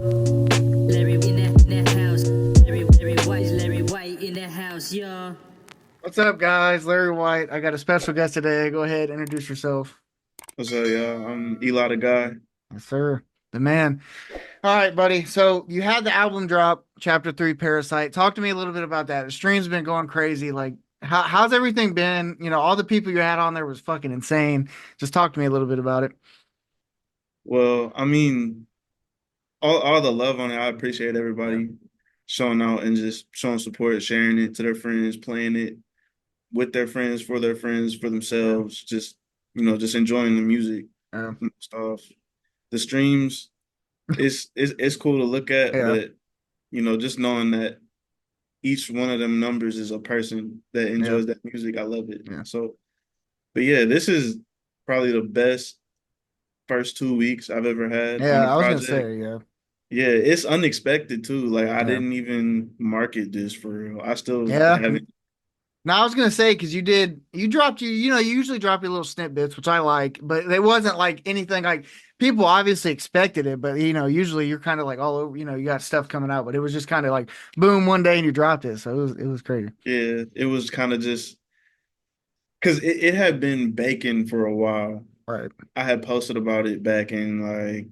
Larry in that house. Larry White in that house, y'all. What's up, guys? Larry White. I got a special guest today. Go ahead, introduce yourself. What's up, y'all? I'm Eli the guy. Yes, sir. The man. All right, buddy. So you had the album drop, Chapter 3, Parasite. Talk to me a little bit about that. The stream's been going crazy. Like, how's everything been? You know, all the people you had on there was fucking insane. Just talk to me a little bit about it. Well, I mean, all the love on it. I appreciate everybody showing out and just showing support, sharing it to their friends, playing it with their friends, for themselves. Just just enjoying the music Yeah. stuff. The streams, it's cool to look at, Yeah. but just knowing that each one of them numbers is a person that enjoys that music. I love it. Yeah. So, but yeah, this is probably the best first 2 weeks I've ever had on Yeah, a I was gonna project. say, yeah. Yeah, it's unexpected too. Like I didn't even market this for real. I still Yeah. haven't. Now I was gonna say because you dropped you usually drop your little snippets, which I like, but it wasn't like anything like people obviously expected it, but usually you're kind of like all over, you got stuff coming out, but it was just kind of like boom one day and you dropped it, so it was crazy. Yeah, it was kind of just because it had been baking for a while. Right. I had posted about it back in like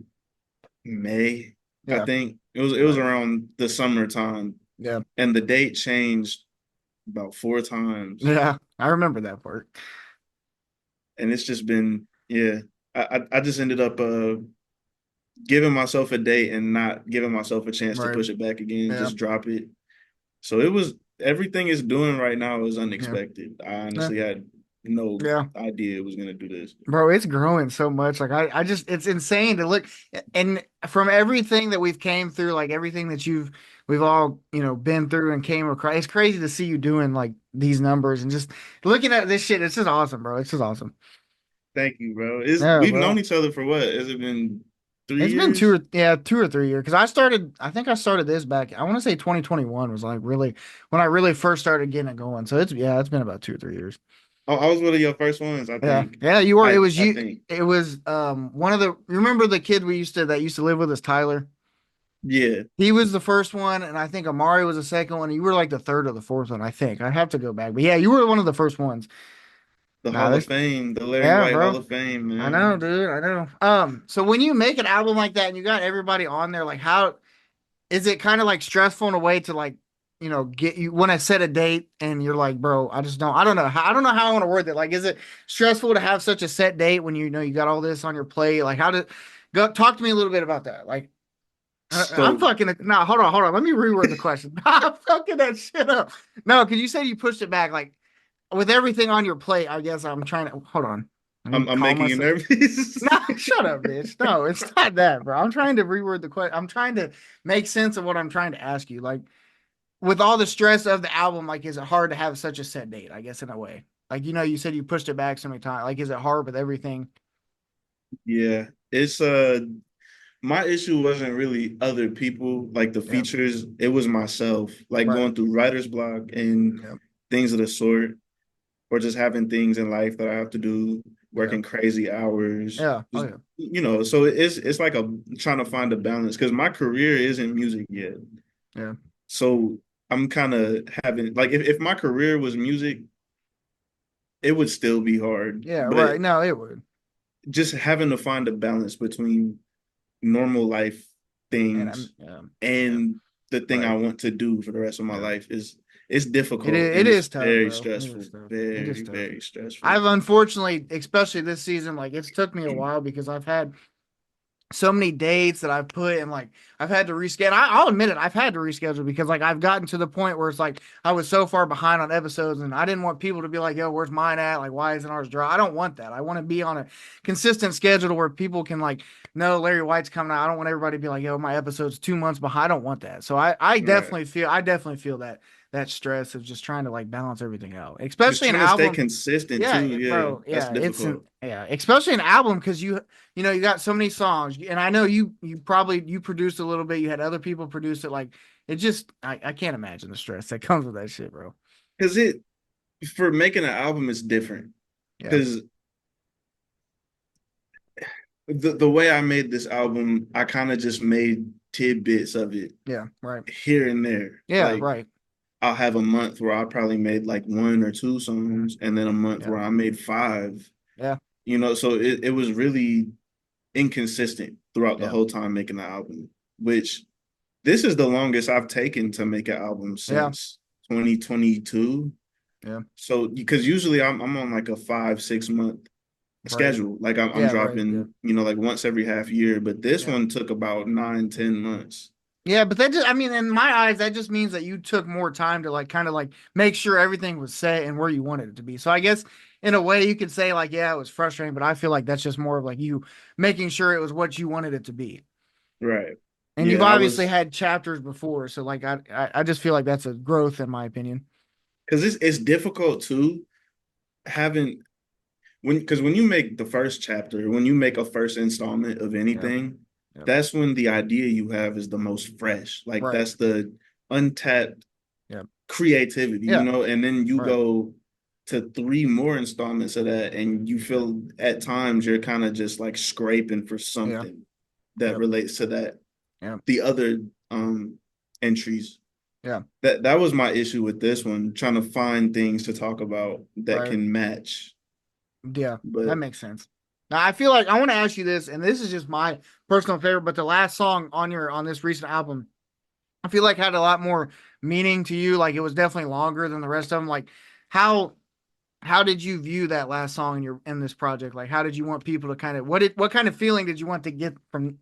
May, I Yeah. think. It was around the summertime, Yeah. and the date changed about 4 times. Yeah. I remember that part. And it's just been, yeah. I just ended up giving myself a date and not giving myself a chance to Right. push it back again, Yeah. just drop it. So it was everything it's doing right now is unexpected. I Yeah. honestly had no Yeah. idea it was gonna do this. Bro, it's growing so much. Like I just it's insane to look and from everything that we've came through, like everything that we've all, been through and came across. It's crazy to see you doing like these numbers and just looking at this shit. It's just awesome, bro. It's just awesome. Thank you, bro. It's Yeah, we've bro. known each other for what? Has it been three It's been years? 2 or 3 years. Cause I think I started this back. I want to say 2021 was like really when I really first started getting it going. So it's been about 2 or 3 years. Oh, I was one of your first ones, I Yeah. think. Yeah, you were. It was I you. think. It was one of the remember the kid that used to live with us, Tyler? Yeah. He was the first one, and I think Amari was the second one. You were like the third or the fourth one, I think. I have to go back. But yeah, you were one of the first ones. The Nah, Hall of this Fame, the Larry yeah, White Hall bro. of Fame, I know, man. dude. I know. So when you make an album like that and you got everybody on there, like how is it kind of like stressful in a way to like, get you when I set a date and you're like, bro, I don't know how I want to word that. Like, is it stressful to have such a set date when you know you got all this on your plate? Like, how did go talk to me a little bit about that? Like, I'm So fucking no, hold on. Let me reword the question. I'm fucking that shit up. No, because you said you pushed it back. Like with everything on your plate, I guess I'm trying to hold on. Let me I'm calm making you myself. nervous. No, shut up, bitch. No, it's not that, bro. I'm trying to reword the question. I'm trying to make sense of what I'm trying to ask you. Like with all the stress of the album, like is it hard to have such a set date? I guess in a way. Like you said you pushed it back so many times. Like is it hard with everything? Yeah. It's my issue wasn't really other people, like the Yeah. features, it was myself, like Right. going through writer's block and Yeah. things of the sort, or just having things in life that I have to do, Yeah. working crazy hours. Yeah. Oh Just, yeah. so it's like a trying to find a balance because my career isn't music yet. Yeah. So I'm kind of having like if my career was music, it would still be hard. Yeah. But Right. No, it would. just having to find a balance between normal life And I'm things yeah. Yeah. and the thing I Right. want to do for the rest of my Yeah. life is it's It difficult is. and It it's is tough, very bro. It is stressful. tough. It is Very, tough. very stressful. I've unfortunately, especially this season, like it's took me a while because I've had so many dates that I've put and like I've had to reschedule. I'll admit it, I've had to reschedule because like I've gotten to the point where it's like I was so far behind on episodes and I didn't want people to be like, yo, where's mine at? Like, why isn't ours dry? I don't want that. I want to be on a consistent schedule to where people can like know Larry White's coming out. I don't want everybody to be like, yo, my episode's 2 months behind. I don't want that. So Right. I definitely feel that stress of just trying to like balance everything out, Just especially an trying to stay album. consistent Yeah, too. Yeah, bro. that's Yeah, difficult. yeah, especially an album because you got so many songs, and I know you probably you produced a little bit. You had other people produce it. Like it just, I can't imagine the stress that comes with that shit, bro. Because it for making an album is different. Yeah, Because the way I made this album, I kind of just made tidbits of it Yeah, right. here and there. Yeah, Like right. I'll have a month where I probably made like 1 or 2 songs, and then a month Yeah. where I made 5. Yeah. So it was really inconsistent throughout the Yeah. whole time making the album, which this is the longest I've taken to make an album Yeah. since 2022. Yeah. So because usually I'm on like a 5-6 month Right. schedule. Like I'm Yeah, right. Yeah. dropping, like once every half year, but this Yeah. one took about 9-10 months. Yeah, but that just, I mean, in my eyes, that just means that you took more time to like kind of like make sure everything was set and where you wanted it to be. So I guess in a way you could say like, yeah, it was frustrating, but I feel like that's just more of like you making sure it was what you wanted it to be. Right. And you've Yeah, I obviously was had chapters before, so like I just feel like that's a growth in my opinion. because it's difficult too having when you make the first chapter, when you make a first installment of Yeah. anything, Yeah. that's when the idea you have is the most fresh. Like Right. that's the untapped Yeah. creativity, Yeah. and then you Right. go to 3 more installments of that, and you feel at times you're kind of just like scraping for Yeah. something that Yep. relates to that. Yeah. The other entries. Yeah. That was my issue with this one, trying to find things to talk about that Right. can match. Yeah, that But makes sense. Now I feel like I want to ask you this, and this is just my personal favorite, but the last song on this recent album, I feel like had a lot more meaning to you. Like it was definitely longer than the rest of them. Like how how did you view that last song in this project? Like how did you want people to kind of what kind of feeling did you want to get from?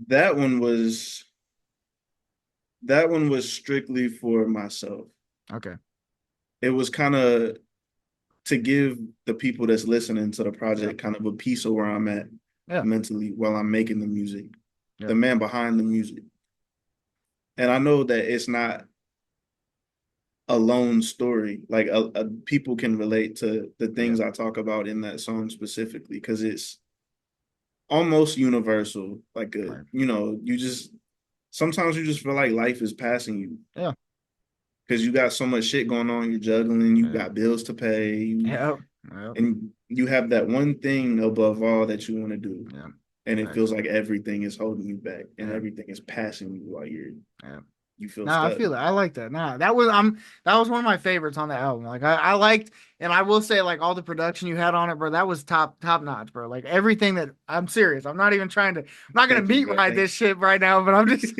that one was that one was strictly for myself. Okay. It was kind of to give the people that's listening to the Yeah. project kind of a piece of where I'm at Yeah. mentally while I'm making the music, Yeah. the man behind the music. And I know that it's not a lone story. Like people can relate to the Yeah. things I talk about in that song specifically because it's almost universal. Like Right. you just sometimes you just feel like life is passing you Yeah. because you got so much shit going on. You're juggling. You Yeah. got bills to pay. Yeah. Yeah. And you have that one thing above all that you want to do, Yeah. and it Thanks. feels like everything is holding you back, and Yeah. everything is passing you while Yeah. you feel No, I stuck. feel that. I like that. Nah, that was one of my favorites on the album. Like I liked, and I will say like all the production you had on it, bro. That was top notch, bro. Like everything that I'm serious. I'm not even trying to. I'm not gonna Thank you, beat bro. ride Thank this shit right now, but I'm just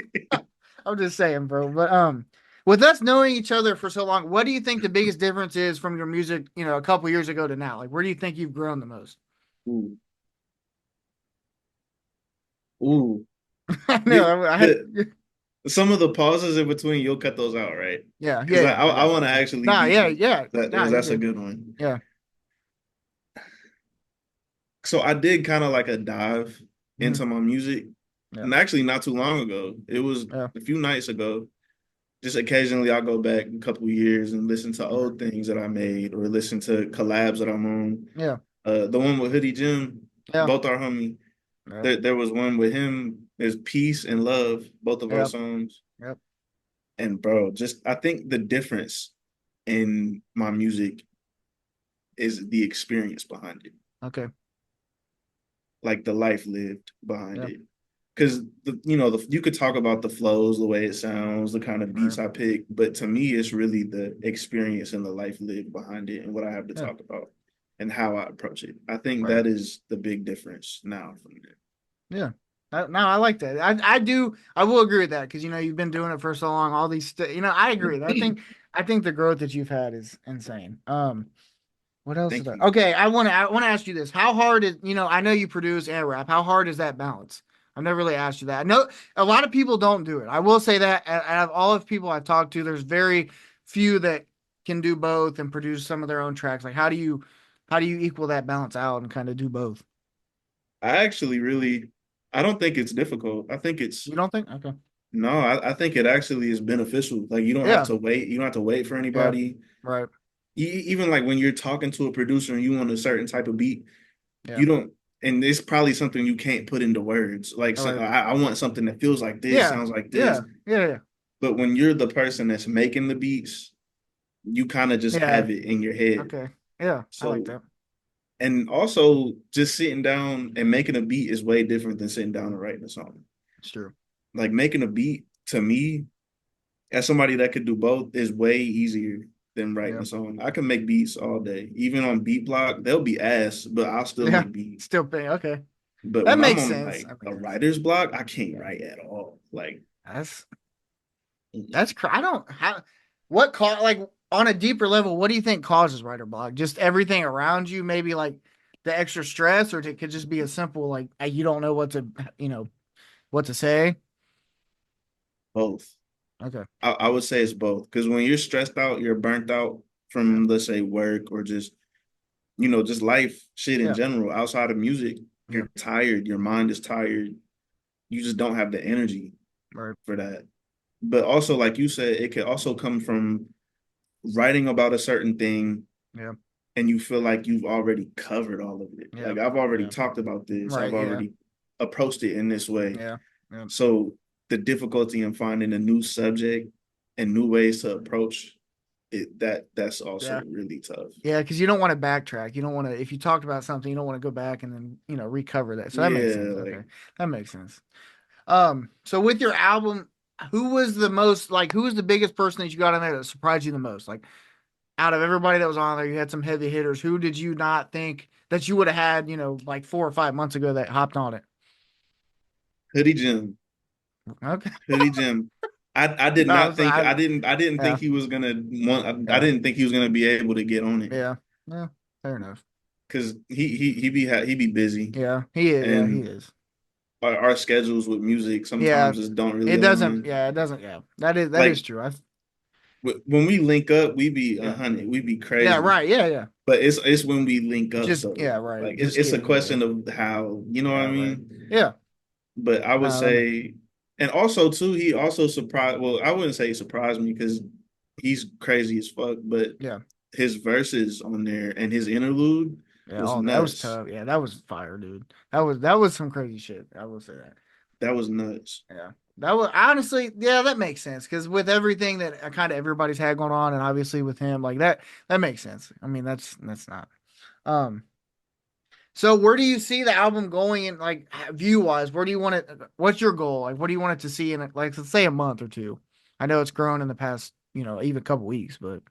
I'm just saying, bro. But with us knowing each other for so long, what do you think the biggest difference is from your music, a couple years ago to now? Like where do you think you've grown the most? you. Ooh, I you, know. I had. the, some of the pauses in between, you'll cut those out, right? Yeah, Because yeah, I yeah. I I got you. want to actually Nah, beat yeah, you. yeah. Nah, you're That's a good. good one. Yeah. So I did kind of like a dive Mhm. into my music, Yeah. and actually not too long ago. It was Yeah. a few nights ago. Just occasionally I'll go back a couple of years and listen to old things that I made or listen to collabs that I'm on. Yeah. The one with HoodieJim, Yeah. both our homie. Yeah. There was one with him. There's Peace and Love, both of our Yep. songs. Yep. And bro, just I think the difference in my music is the experience behind it, Okay. like the life lived behind Yeah. it. Because you could talk about the flows, the way it sounds, the kind of Right. beats I pick, but to me, it's really the experience and the life lived behind it, and what I have to Yeah. talk about, and how I approach it. I think Right. that is the big difference now from there. Yeah. No, I like that. I do. I will agree with that because you've been doing it for so long. All these, I agree with that. I think the growth that you've had is insane. What else is Thank that? you. Okay, I want to ask you this. How hard is, I know you produce and rap. How hard is that balance? I've never really asked you that. I know a lot of people don't do it. I will say that out of all of people I've talked to, there's very few that can do both and produce some of their own tracks. Like how do you equal that balance out and kind of do both? I actually really, I don't think it's difficult. I think it's You don't think? Okay. no, I think it actually is beneficial. Like you don't have Yeah. to wait. You don't have to wait for Yeah. anybody. Right. Even like when you're talking to a producer and you want a certain type of beat, Yeah. you don't, and it's probably something you can't put into words. Like All so, right. I want something that feels like this, Yeah. sounds like Yeah. this. Yeah. But when you're the person that's making the beats, you kind of just Yeah. have it in your head. Okay. Yeah. I like So, that. and also just sitting down and making a beat is way different than sitting down and writing a song. It's true. Like making a beat to me, as somebody that could do both, is way easier than writing a song. I can make beats all day. Even on Beat Block, they'll be ass, but I'll still make beats. Still paying. Okay. But That when I'm makes on sense. like a writer's block, I can't write at all. Like That's I don't have what like on a deeper level, what do you think causes writer block? Just everything around you, maybe like the extra stress, or it could just be a simple like you don't know what to what to say. both. Okay. I would say it's both. Because when you're stressed out, you're burnt out from let's say work or just just life shit in general. Outside of music, you're tired. Your mind is tired. You just don't have the energy for that. But also, like you said, it could also come from writing about a certain thing. Yeah. And you feel like you've already covered all of it. Yeah. Like I've already talked about this. I've already approached it in this way. Yeah. So the difficulty in finding a new subject and new ways to approach it, that's also really tough. Yeah, because you don't want to backtrack. You don't want to, if you talked about something, you don't want to go back and then, recover that. So that makes sense. Like, okay. That makes sense. So with your album, who was the biggest person that you got on there that surprised you the most? Like out of everybody that was on there, you had some heavy hitters. Who did you not think that you would have had, like 4 or 5 months ago that hopped on it? HoodieJim. Okay. HoodieJim. I did not think I didn't think he was gonna want. I didn't think he was gonna be able to get on it. Yeah. Fair enough. Because he be busy. Yeah, he is. And he is. Our schedules with music sometimes just don't really. It doesn't. align. Yeah, it doesn't. Yeah, that is true. When we link up, we be 100. We be crazy. Yeah. Right. Yeah. But it's when we link up. Just so, right. Like it's a question of how what I mean. Right. Yeah. But I would say, and also too, he also surprised. Well, I wouldn't say he surprised me because he's crazy as fuck. But his verses on there and his interlude was nuts. That was tough. Yeah, that was fire, dude. That was some crazy shit. I will say that. That was nuts. Yeah. That was honestly, that makes sense because with everything that kind of everybody's had going on, and obviously with him, like that makes sense. I mean, that's not. So where do you see the album going in like view wise? Where do you want it? What's your goal? Like, what do you want it to see in it? Like, let's say a month or two. I know it's grown in the past, even a couple weeks, but.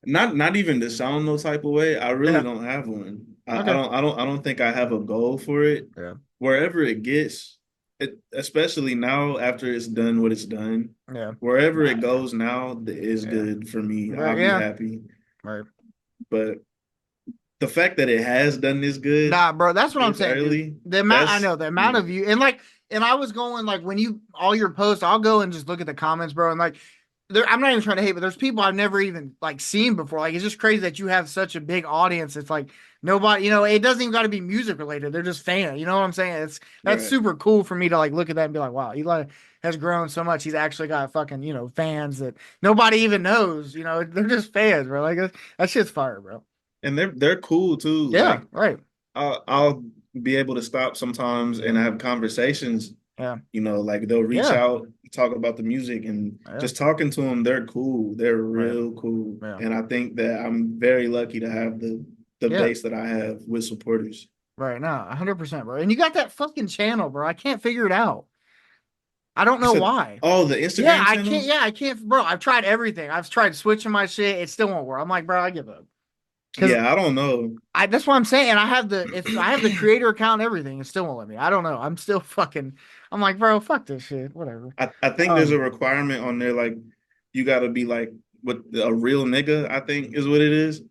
Not even to sound no type of way. I really don't have one. I don't think I have a goal for it. Yeah. Wherever it gets, especially now after it's done what it's done. Yeah. Wherever it goes now is good for me. Right, I'll be happy. Right. But the fact that it has done this good. Nah, bro, that's what I'm saying. Early, the amount of you and I was going like when all your posts, I'll go and just look at the comments, bro, and like I'm not even trying to hate, but there's people I've never even like seen before. Like it's just crazy that you have such a big audience. It's like nobody, it doesn't even got to be music related. They're just fans. You know what I'm saying? That's super cool for me to like look at that and be like, wow, Eli has grown so much. He's actually got fucking fans that nobody even knows. They're just fans, bro. Like that shit's fire, bro. And they're cool too. Yeah, right. I'll be able to stop sometimes and have conversations. Yeah. Like they'll reach out, talk about the music, and just talking to them, they're cool. They're real cool. Yeah. And I think that I'm very lucky to have the base that I have with supporters. Right. Now, 100%, bro. And you got that fucking channel, bro. I can't figure it out. I don't know why. Oh, the Instagram channel? I can't, bro. I've tried everything. I've tried switching my shit. It still won't work. I'm like, bro, I give up. Yeah, I don't know. That's what I'm saying. And I have the creator account and everything. It still won't let me. I don't know. I'm still I'm like, bro, fuck this shit. Whatever. I think there's a requirement on there, like you gotta be like with a real nigga, I think is what it is.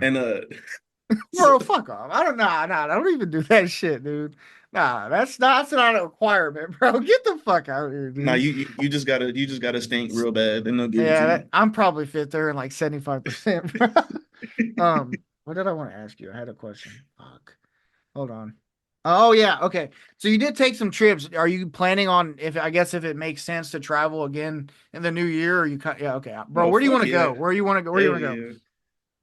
And bro, fuck off. I don't even do that shit, dude. Nah, that's not a requirement, bro. Get the fuck out of here, dude. Nah, you just gotta stink real bad. Then they'll give it to you. I'm probably fit there in like 75%, bro. What did I want to ask you? I had a question. Fuck. Hold on. Oh yeah, okay. So you did take some trips. Are you planning on if it makes sense to travel again in the new year? Or okay, bro. Where do you want to go? Where you want to go? Where you want to go?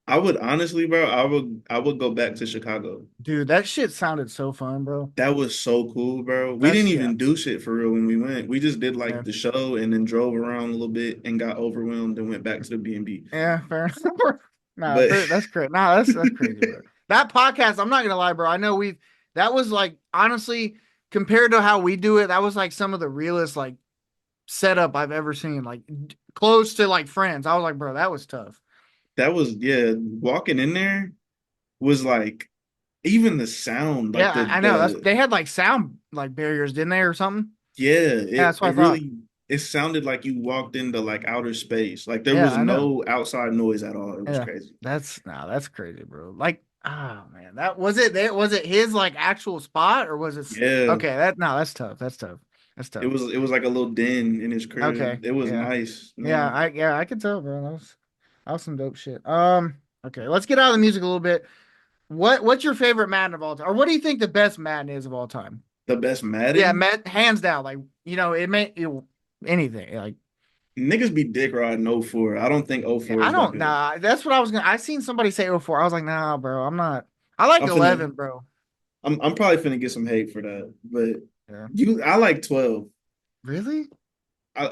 I would honestly, bro. I would go back to Chicago. Dude, that shit sounded so fun, bro. That was so cool, bro. We didn't even do shit for real when we went. We just did like the show and then drove around a little bit and got overwhelmed and went back to the B&B. Yeah, fair enough. That's crazy. Nah, that's crazy, bro. that podcast, I'm not gonna lie, bro. I know that was like honestly compared to how we do it, that was like some of the realest like setup I've ever seen. Like close to like Friends. I was like, bro, that was tough. That was walking in there was like even the sound, like Yeah, I know. They had like sound like barriers, didn't they, or something? yeah, Yeah, that's what it I thought. really it sounded like you walked into like outer space. Like there Yeah, was I know. no outside noise at all. It was Yeah, crazy. that's crazy, bro. Like, oh man, that was it. Was it his like actual spot or was it? Yeah. Okay, that's tough. That's tough. That's It tough. was like a little den in his Okay, crib. It was yeah, nice, yeah. man. I could tell, bro. That was some dope shit. Okay, let's get out of the music a little bit. What's your favorite Madden of all time, or what do you think the best Madden is of all time? The best Yeah, Madden? hands down. Like it may anything like. Niggas be dick riding 04. I don't think Yeah, 04 I is that don't good. nah. That's what I was gonna. I seen somebody say 04. I was like, nah, bro. I'm not. I like I'm finna 11, bro. I'm probably finna get some hate for that. But Yeah. I like 12. Really? I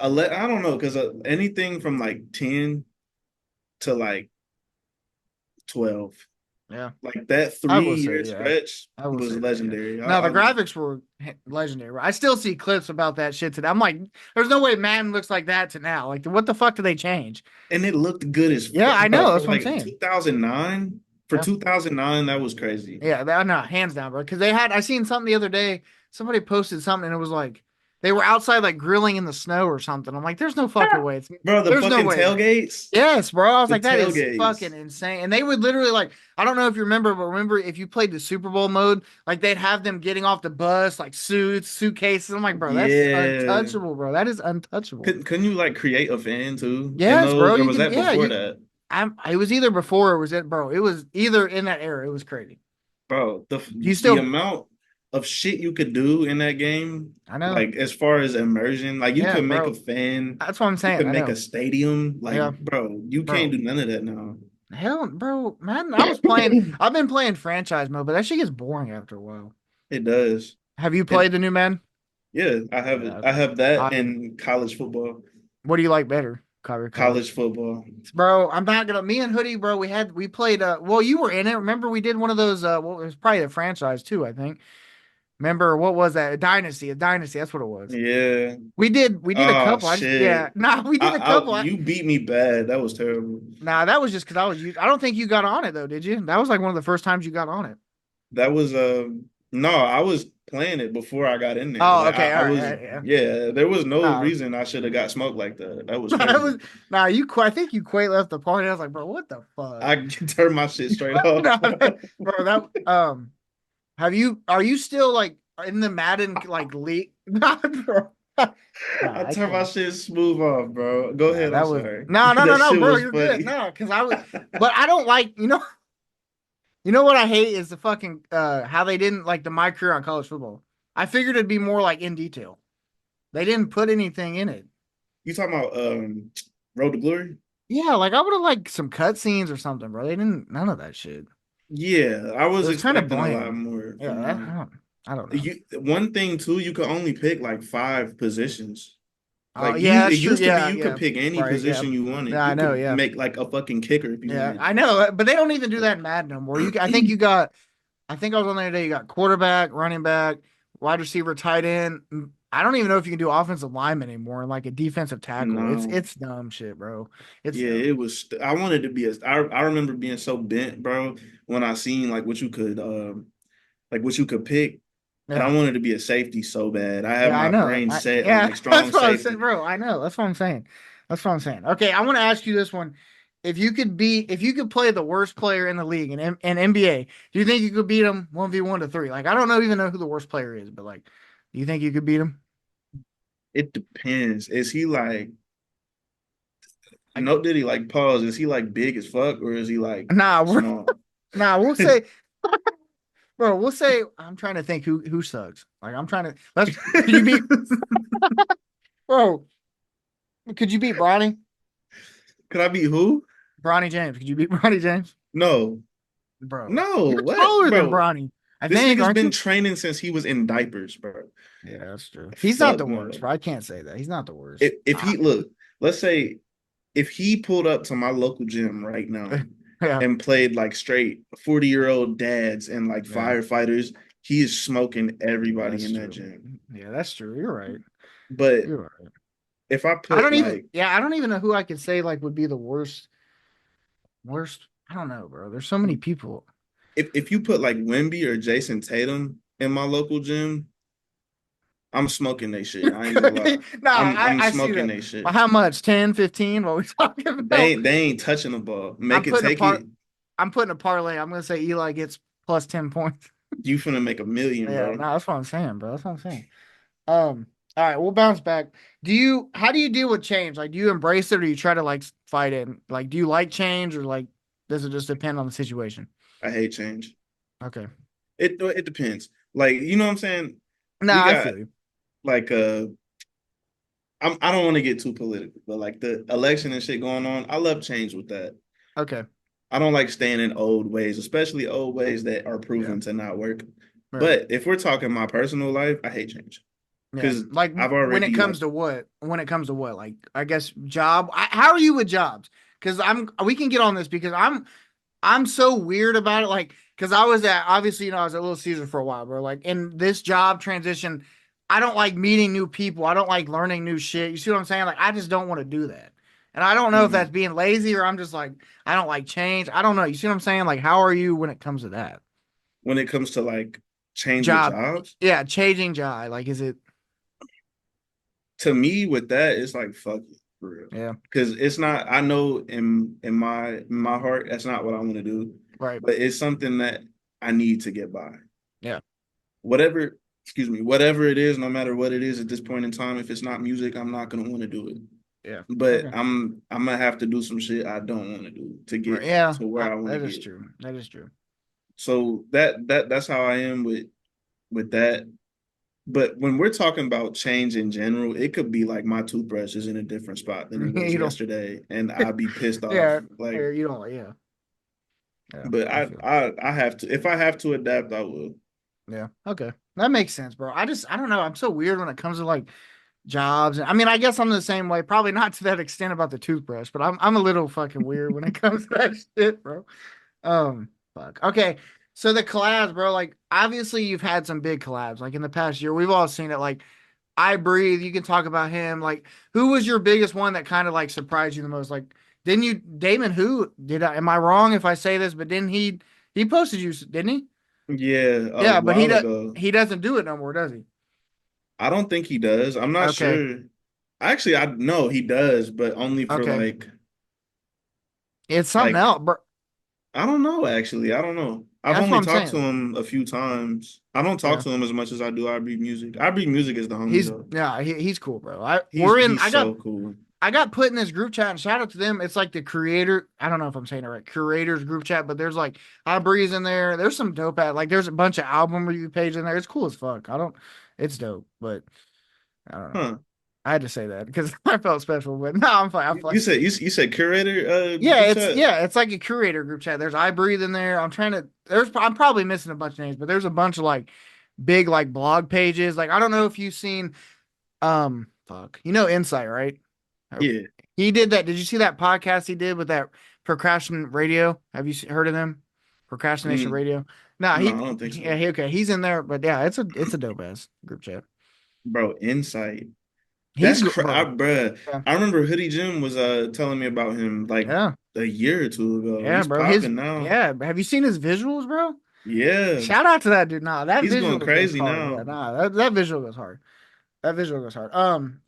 don't know, because anything from like 10 to like 12, Yeah. like that I three will say, year yeah. stretch I will was say that, yeah. legendary. No, the graphics were legendary. I still see clips about that shit today. I'm like, there's no way Madden looks like that to now. Like, what the fuck did they change? And it looked good as Yeah, fuck, I bro. know. For That's what I'm like saying. 2009, for Yeah. 2009, that was crazy. Yeah, no, hands down, bro. Because I seen something the other day. Somebody posted something and it was like, they were outside like grilling in the snow or something. I'm like, there's no fucking way. Bro, the There's no fucking way. tailgates, Yes, bro. I was the like, that is fucking tailgates. insane. And they would literally like, I don't know if you remember, but remember if you played the Super Bowl mode, like they'd have them getting off the bus, like suits, suitcases. I'm like, bro, that's Yeah. untouchable, bro. That is untouchable. Couldn't you like create a fan too in Yes, bro. those, or You was can, that yeah, before that? it was either before or was it, bro? It was either in that era. It was crazy. Bro, You the still, amount of shit you could do in that game, I know. like as far as immersion, like you Yeah, could make a bro. fan, That's what I'm you saying. could I make a know. stadium, Yeah, like bro, you can't bro. do none of that now. Hell, bro, man, I've been playing franchise mode, but that shit gets boring after a while. It does. Have you It played the new man? Yeah, I have Yeah, it. I okay. have that in college football. What do you like better? Kyrie College. College football. Bro, I'm not gonna me and Hoodie, bro, we played well, you were in it. Remember we did one of those well, it was probably a franchise too, I think. Remember what was that? A dynasty, that's what it was. Yeah. We did a Oh couple. I just yeah, shit. nah, we did a couple. You beat me bad. That was terrible. Nah, that was just because I don't think you got on it though, did you? That was like one of the first times you got on it. That was no, I was playing it before I got in there. Oh, Like okay, I all right, was yeah. yeah, there was no Nah, reason I should have got smoked like that. That was that crazy. was I think you quite left the party. I was like, bro, what the fuck? I turned my shit straight off. Nah, bro, are you still like in the Madden like league? Nah, bro. Nah, I I turned my can't. shit smooth off, bro. Go Nah, ahead. I'm that was sorry. no, no, no, That no, shit bro. was You're good. funny. No, because but I don't like you know what I hate is the fucking how they didn't like my career on college football. I figured it'd be more like in detail. They didn't put anything in it. You talking about Road to Glory? Yeah, like I would have liked some cutscenes or something, bro. They didn't none of that shit. Yeah, I It was was kind of expecting a lot bland. more Yeah, from that. I don't know. One thing too, you could only pick like 5 positions. Oh, Like yeah, it that's true. used to be Yeah, you could yeah. pick any Right, yeah. position you wanted. Yeah, I You know, could yeah. make like a fucking kicker if you Yeah, wanted. I know, but they don't even do that in Madden no more. I think I was on the other day, you got quarterback, running back, wide receiver, tight end. I don't even know if you can do offensive lineman anymore, like a defensive tackle. No. It's dumb shit, bro. It's Yeah, dumb. it was. I wanted to be I remember being so bent, bro, when I seen like what you could pick, and I Yeah. wanted to be a safety so bad. I had Yeah, I my know. brain set on Yeah, like that's strong what I was saying, safety. bro. I know. That's what I'm saying. That's what I'm saying. Okay, I want to ask you this one. If you could play the worst player in the league in NBA, do you think you could beat him 1v1 to 3? Like, I don't even know who the worst player is, but like, do you think you could beat him? It depends. Is he like Like, no? Did he like pause? Is he like big as fuck, or is he like nah, small? we'll say, bro, we'll say, I'm trying to think who sucks. Like, could you beat, bro, could you beat Bronny? Could I beat who? Bronny James. Could you beat Bronny James? No, Bro, no. you're What, taller than bro? Bronny. I This think, nigga's aren't been you? training since he was in diapers, bro. Yeah, that's true. He's not Fuck the worst, no. bro. I can't say that. He's not the worst. If he look, let's say if he pulled up to my local gym right now Yeah. and played like straight 40-year-old dads and like Yeah. firefighters, he is smoking everybody That's in that true. gym. Yeah, that's true. You're right. But You're right. if I I put don't even like yeah, I don't even know who I could say like would be the worst. I don't know, bro. There's so many people. if you put like Wemby or Jason Tatum in my local gym, I'm smoking they shit. I ain't gonna lie. Nah, I'm I see smoking that. they Well, shit. how much? 10, 15? What we talking about? They ain't touching the ball. I'm Make it putting a take part it. I'm putting a parlay. I'm gonna say Eli gets plus 10 points. You finna make a million, Yeah, bro. no, that's what I'm saying, bro. That's what I'm saying. All right, we'll bounce back. How do you deal with change? Like, do you embrace it or you try to like fight it? Like, do you like change or like does it just depend on the situation? I hate change. Okay. It depends. Like, you know what I'm saying? No, We I got feel you. like I don't want to get too political, but like the election and shit going on, I love change with that. Okay. I don't like staying in old ways, especially old ways that are Yeah. proven to not work. Right. But if we're talking my personal life, I hate change Yeah. because Like I've when it already like comes to what? When it comes to what? Like I guess job. How are you with jobs? Because we can get on this because I'm so weird about it. Like, because I was at obviously, I was at Little Caesar for a while, bro. Like in this job transition, I don't like meeting new people. I don't like learning new shit. You see what I'm saying? Like, I just don't want to do that. And I don't know if that's mm, being lazy or I'm just like, I don't like change. I don't know. You see what I'm saying? Like, how are you when it comes to that? when it comes to like change with Job. jobs. Yeah, changing job. Like, is it? To me, with that, it's like fuck it for real. Yeah, Because it's not. I know in my heart, that's not what I want to do. right. But it's something that I need to get by. Yeah, Whatever, excuse me, whatever it is, no matter what it is at this point in time, if it's not music, I'm not gonna want to do it. yeah. But Okay. I'm gonna have to do some shit I don't want to do to Right. get Yeah, to where I want to that is get. true. That is true. So that's how I am with that. But when we're talking about change in general, it could be like my toothbrush is in a different spot than it was You don't. yesterday, and I'd be pissed off. Yeah, Like, you don't. Yeah, yeah. but I I feel. I I have to if I have to adapt, I will. Yeah. Okay. That makes sense, bro. I don't know. I'm so weird when it comes to like jobs. I mean, I guess I'm the same way. Probably not to that extent about the toothbrush, but I'm a little fucking weird when it comes to that shit, bro. Fuck. Okay. So the collabs, bro, like obviously you've had some big collabs. Like in the past year, we've all seen it. Like I Breathe, you can talk about him. Like who was your biggest one that kind of like surprised you the most? Like didn't you Damon who did I am I wrong if I say this, but didn't he posted you, didn't he? Yeah, a Yeah, but while ago. he doesn't do it no more, does he? I don't think he does. I'm not Okay. sure. Actually, I know he does, but only for Okay. like It's something like else, bro. I don't know. Actually, I don't know. I've That's what only I'm talked to saying. him a few times. I don't talk Yeah. to him as much as I do I Breathe Music. I Breathe Music is the homie He's though. yeah, he's cool, bro. He's he's so cool. I got put in this group chat and shout out to them. It's like the creator. I don't know if I'm saying it right. Creators group chat, but there's like I Breeze in there. There's some dope at like there's a bunch of album review pages in there. It's cool as fuck. It's dope, but I don't know. Huh? I had to say that because I felt special, but no, I'm fine. I'm You fine. said you said curator Yeah, group chat? it's like a curator group chat. There's I Breathe in there. I'm probably missing a bunch of names, but there's a bunch of like big like blog pages. Like I don't know if you've seen fuck. Insight, right? Yeah. He did that. Did you see that podcast he did with that Procrastination Radio? Have you heard of them? Procrastination Mm, Radio. No, no, I don't think yeah, so. okay. He's in there, but yeah, it's a dope ass group chat. Bro, Insight. He's bro. Bruh. Yeah, I remember HoodieJim was telling me about him like yeah, a year or two ago. yeah, He's bro. popping now. Have you seen his visuals, bro? Yeah. Shout out to that dude. Nah, that He's going visual goes crazy hard. Yeah, now. nah, that visual goes hard. That visual goes hard.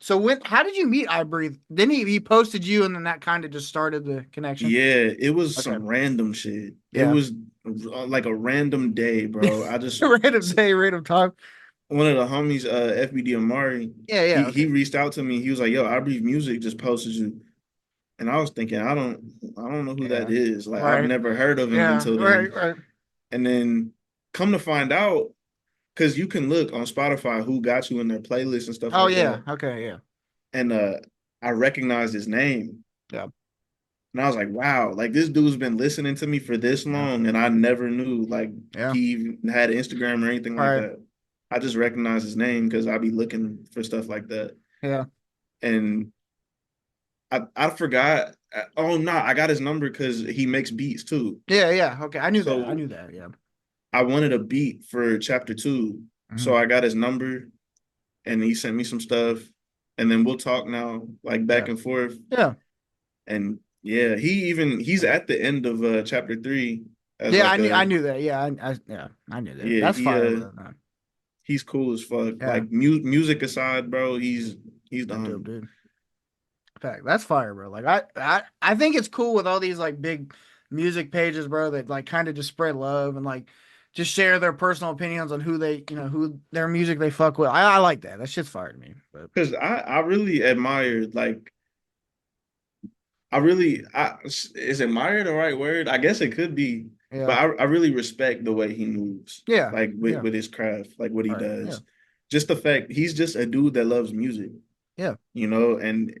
So how did you meet I Breathe? Then he posted you, and then that kind of just started the connection. Yeah, it was Okay, some random shit. It yeah. was like a random day, bro. I just Random day, random time. one of the homies, FBD Amari, Yeah, he yeah, he okay. reached out to me. He was like, "Yo, I Breathe Music just posted you," and I was thinking, I don't know who that Yeah. is. Like, I've Right. never heard of him Yeah. until Right. then. Right. And then come to find out, because you can look on Spotify who got you in their playlist and stuff Oh like yeah. that. Okay. Yeah. And I recognized his name. Yeah. And I was like, wow, like this dude's been listening to me for this Yeah. long, and I never knew like Yeah. he even had Instagram or anything All like right. that. I just recognized his name because I be looking for stuff like that. Yeah. And I forgot. Oh no, I got his number because he makes beats too. Yeah. Okay, I knew that. I So knew that. Yeah. I wanted a beat for chapter 2, so Mhm. I got his number, and he sent me some stuff, and then we'll talk now, like back Yeah. and forth. Yeah. And yeah, he's at the end of chapter 3 as Yeah. like I a knew that. Yeah. I knew that. yeah That's fire, bro. No. he's cool as fuck. Yeah. Like music aside, bro, he's That's dope, done. dude. Fact. That's fire, bro. Like I think it's cool with all these like big music pages, bro, that like kind of just spread love and like just share their personal opinions on who they, who their music they fuck with. I like that. That shit's fire to me. But Because I really admire like is admire the right word? I guess it could be, but yeah. I really respect the way he moves, Yeah. like Yeah. with his craft, like what he All right. Yeah. does. Just the fact he's just a dude that loves music, Yeah. and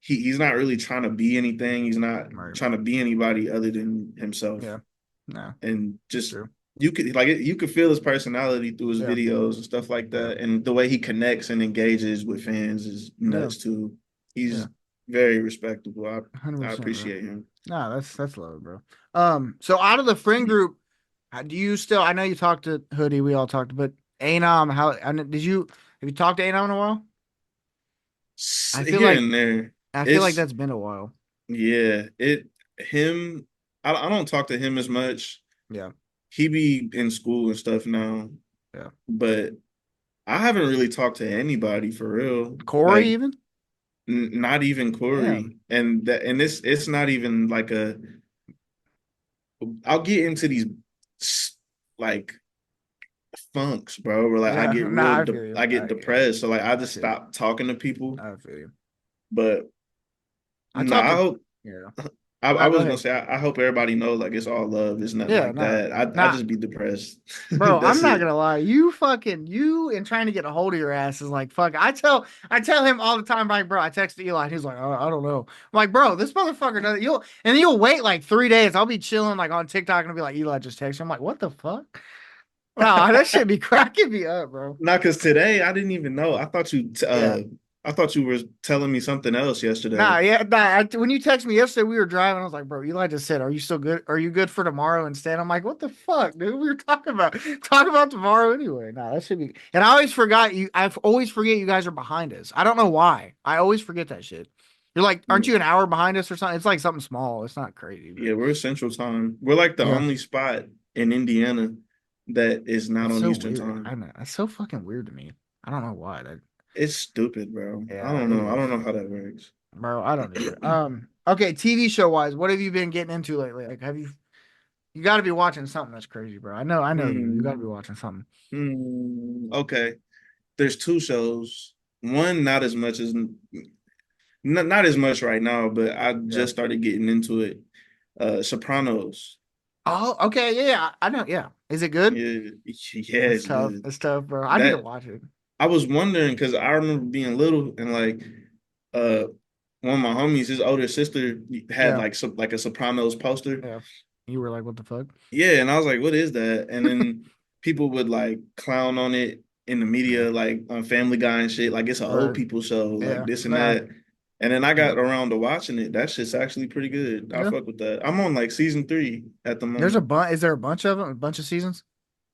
he's not really trying to be anything. He's not Right. trying to be anybody other than himself. Yeah. No. And just True. you could feel his personality through his Yeah. videos and stuff like Yeah. that, and the way he connects and engages with fans is Yeah. nuts too. He's Yeah. very respectable. I 100%, bro. appreciate him. No, that's love, bro. So out of the friend group, do you still? I know you talked to Hoodie. We all talked, but Anom, have you talked to Anom in a while? I feel Here like and there, I feel like it's that's been a while. yeah. It him. I don't talk to him as much. Yeah. He be in school and stuff now, Yeah. but I haven't really talked to anybody for real. Corey Like even? not even Yeah. Corey, and it's not even like a. I'll get into these like funks, bro, where like I Yeah. get Nah, I feel you. I get depressed, so like I I just feel you. stop talking to people. I feel you. But I no, talked I to hope yeah. I Nah, go was gonna ahead. say I hope everybody knows like it's all love. It's nothing Yeah, like nah. that. I Nah, just be depressed. bro, I'm That's not it. gonna lie. You and trying to get a hold of your ass is like fuck. I tell him all the time, like, bro, I text Eli, and he's like, I don't know. I'm like, bro, this motherfucker doesn't. You'll wait like 3 days. I'll be chilling like on TikTok and I'll be like, Eli just text you. I'm like, what the fuck? Wow, that should be cracking me up, bro. Not because today I didn't even know. Yeah. I thought you were telling me something else Nah, yesterday. yeah, nah. When you text me yesterday, we were driving. I was like, bro, Eli just said, "Are you still good? Are you good for tomorrow instead?" I'm like, what the fuck, dude? We were talking about tomorrow anyway. Nah, that should be. And I always forgot you. I always forget you guys are behind us. I don't know why. I always forget that shit. You're like, aren't you an hour behind us or something? It's like something small. It's not crazy, but Yeah, we're Central Time. We're like the yeah, only spot in Indiana that is not that's on so Eastern weird. Time. I know that's so fucking weird to me. I don't know why. That It's stupid, bro. I yeah, don't it know. I don't is, know how that works. bro. I don't either. Okay, TV show wise, what have you been getting into lately? Like, have you? You got to be watching something that's crazy, bro. I know you. You got to be Hmm. watching something. Okay. There's two shows. One not as much as not as much right now, but I Yeah. just started getting into it. Sopranos. Oh, okay. Yeah, yeah, I know. Yeah. Is it good? Yeah, yeah, It's it's tough. good. It's tough, bro. I need to That watch it. I was wondering because I remember being little and like uh one of my homies, his older sister had Yeah. like a Sopranos poster. Yeah. You were like, what the fuck? Yeah, and I was like, what is that? And then people would like clown on it in the Yeah. media, like on Family Guy and shit, like it's an old Right. people show, like Yeah. this and Nah. that. And then I Yeah. got around to watching it. That shit's actually pretty good. I Yeah. fuck with that. I'm on like season 3 at the There's a moment. bunch. Is there a bunch of them? A bunch of seasons?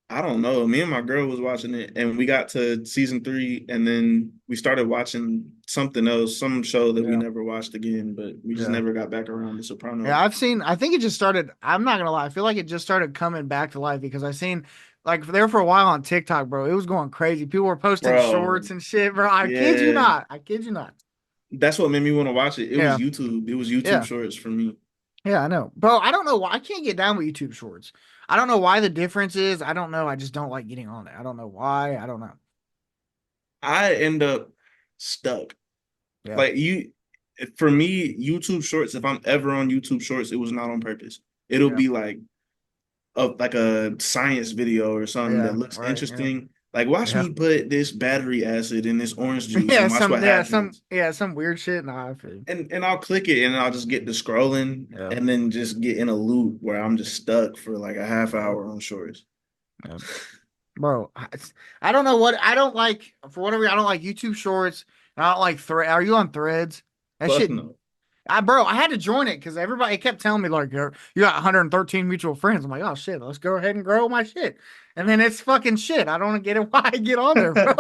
I don't know. Me and my girl was watching it, and we got to season 3, and then we started watching something else, some show that we Yeah. never watched again, but we just Yeah. never got back around to Yeah. Sopranos. I think it just started. I'm not gonna lie. I feel like it just started coming back to life because I seen like there for a while on TikTok, bro. It was going crazy. People were posting Bro, shorts and shit, bro. I kid you yeah, not. I kid you not. that's what made me want to watch it. It was Yeah. YouTube. It was YouTube Yeah. Shorts for me. Yeah, I know. Bro, I don't know why I can't get down with YouTube Shorts. I don't know why the difference is. I don't know. I just don't like getting on it. I don't know why. I don't know. I end up stuck. Yeah. Like for me, YouTube Shorts. If I'm ever on YouTube Shorts, it was not on purpose. It'll Yeah. be like a science video or something that Yeah. looks Right. Yeah. interesting. Like watch Yeah. me put this battery acid in this orange juice Yeah. and watch what happens. Some weird shit. Nah, I feel you. And I'll click it and I'll just get to scrolling Yeah. and then just get in a loop where I'm just stuck for like a half Yeah. hour on shorts. Yeah. Bro, I don't know what I don't like for whatever I don't like YouTube Shorts. I don't like thread. Are you on Threads? That Fuck shit. no. Bro, I had to join it because everybody kept telling me like you got 113 mutual friends. I'm like, oh shit, let's go ahead and grow my shit. And then it's fucking shit. I don't get it why I get on there, bro.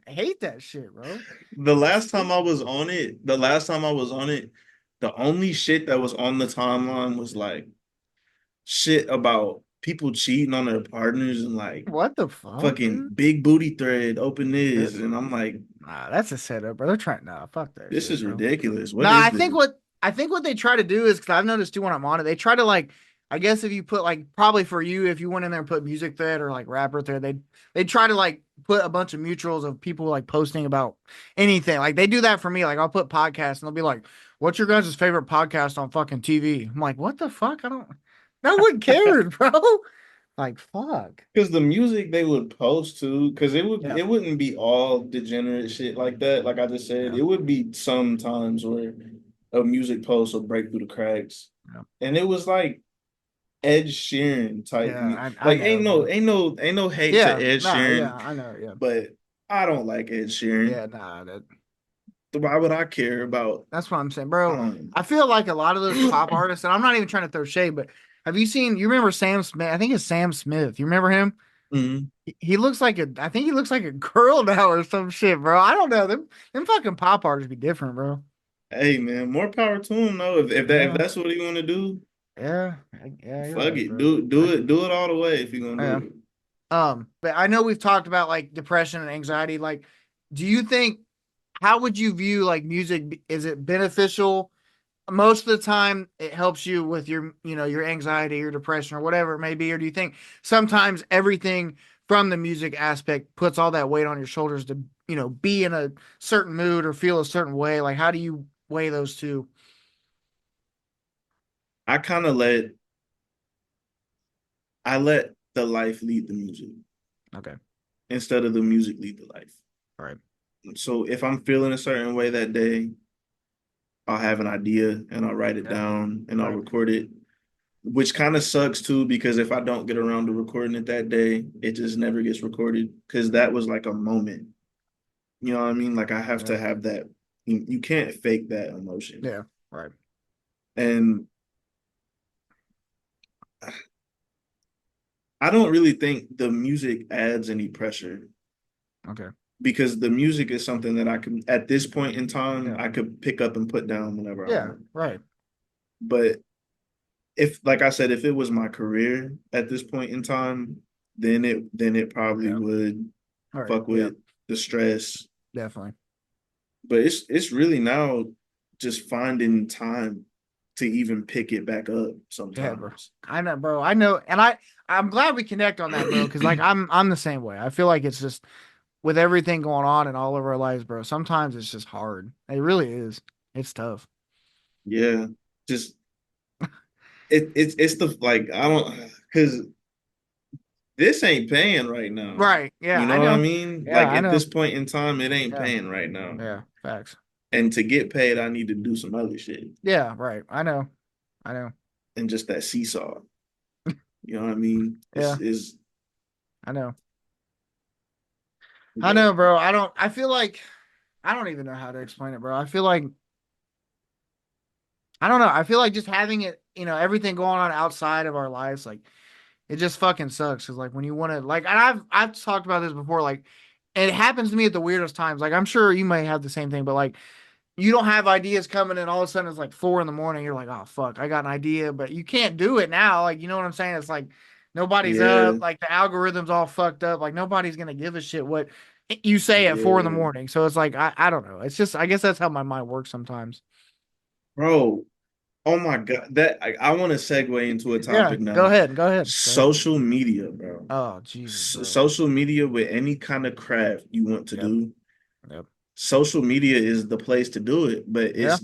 I hate that shit, bro. The last time I was on it, the only shit that was on the timeline was like shit about people cheating on their partners and like What the fuck, fucking dude? big booty thread, open this. That- And I'm like, Nah, that's a setup, bro. They're trying. Nah, fuck that this shit, is bro. ridiculous. What Nah, is I this? think what they try to do is because I've noticed too when I'm on it, they try to like. I guess if you put like probably for you, if you went in there and put music thread or like rapper thread, they try to like put a bunch of mutuals of people like posting about anything. Like they do that for me. Like I'll put podcasts and they'll be like, "What's your guys' favorite podcast on fucking TV?" I'm like, "What the fuck? I don't. No one cares, bro. Like fuck. Because the music they would post to, because Yeah, it wouldn't be all degenerate shit like that. Like I just said, yeah, it would be some times where a music post will break through the cracks. yeah. And it was like Ed Sheeran type. I Like know, bro. ain't no hate to Yeah, Ed nah, yeah, Sheeran, I know, yeah, but I don't like Ed Sheeran. yeah, nah. Why would I care about That's what I'm saying, bro. um I feel like a lot of those pop artists, and I'm not even trying to throw shade, but have you seen? You remember Sam Smith? I think it's Sam Smith. You remember him? mhm. He looks like a. I think he looks like a girl now or some shit, bro. I don't know. Them fucking pop artists be different, bro. Hey man, more power to him though. If Yeah, that's what he want to do, yeah, yeah. You're fuck right, it. bro. Do it all the way if you gonna Yeah. do it. But I know we've talked about like depression and anxiety. Like, do you think? How would you view like music? Is it beneficial? Most of the time it helps you with your your anxiety your depression or whatever it may be, or do you think sometimes everything from the music aspect puts all that weight on your shoulders to be in a certain mood or feel a certain way? Like how do you weigh those two? I kind of let the life lead the music Okay. instead of the music lead the life. All right. So if I'm feeling a certain way that day, I'll have an idea and I'll write it Yeah. down and I'll Right. record it, which kind of sucks too, because if I don't get around to recording it that day, it just never gets recorded because that was like a moment. You know what I mean? Like I have Yeah. to have that. You can't fake that emotion. Yeah. Right. And I don't really think the music adds any pressure Okay. because the music is something that I can, at this point in time, Yeah. I could pick up and put down whenever I Yeah. want. Right. But if, like I said, if it was my career at this point in time, then it probably Yeah. would All right. fuck Yeah. with the stress. Definitely. But it's really now just finding time to even pick it back up Yeah, bro. sometimes. I know, bro. I know, and I'm glad we connect on that, bro. Because like I'm the same way. I feel like it's just with everything going on in all of our lives, bro. Sometimes it's just hard. It really is. It's tough. Yeah, just it's the like I don't because this ain't paying right now. Right. Yeah, You I know what I know. mean? Yeah, Like I at know. this point in time, it ain't Yeah. paying right now. Yeah. Facts. And to get paid, I need to do some other shit Yeah. Right. I know. I know. and just that seesaw. You know what I mean? Yeah. Is I know. I but know, bro. I don't. I feel like I don't even know how to explain it, bro. I feel like I don't know. I feel like just having it, everything going on outside of our lives, like it just fucking sucks. Cause like when you want to like, and I've talked about this before, like, and it happens to me at the weirdest times. Like I'm sure you may have the same thing, but like you don't have ideas coming and all of a sudden it's like 4 in the morning. You're like, oh fuck, I got an idea, but you can't do it now. Like, you know what I'm saying? It's like nobody's yeah, up, like the algorithm's all fucked up. Like nobody's gonna give a shit what you say at 4 in the yeah. morning. So it's like I don't know. It's just I guess that's how my mind works sometimes. Bro, oh my God. I want to segue into a Yeah, topic go now. ahead. Go ahead. Go ahead. Social media, bro. Oh Jesus, bro. Social media with any kind of craft you want to Yep. do, Yep. social media is the place to do it. But Yeah.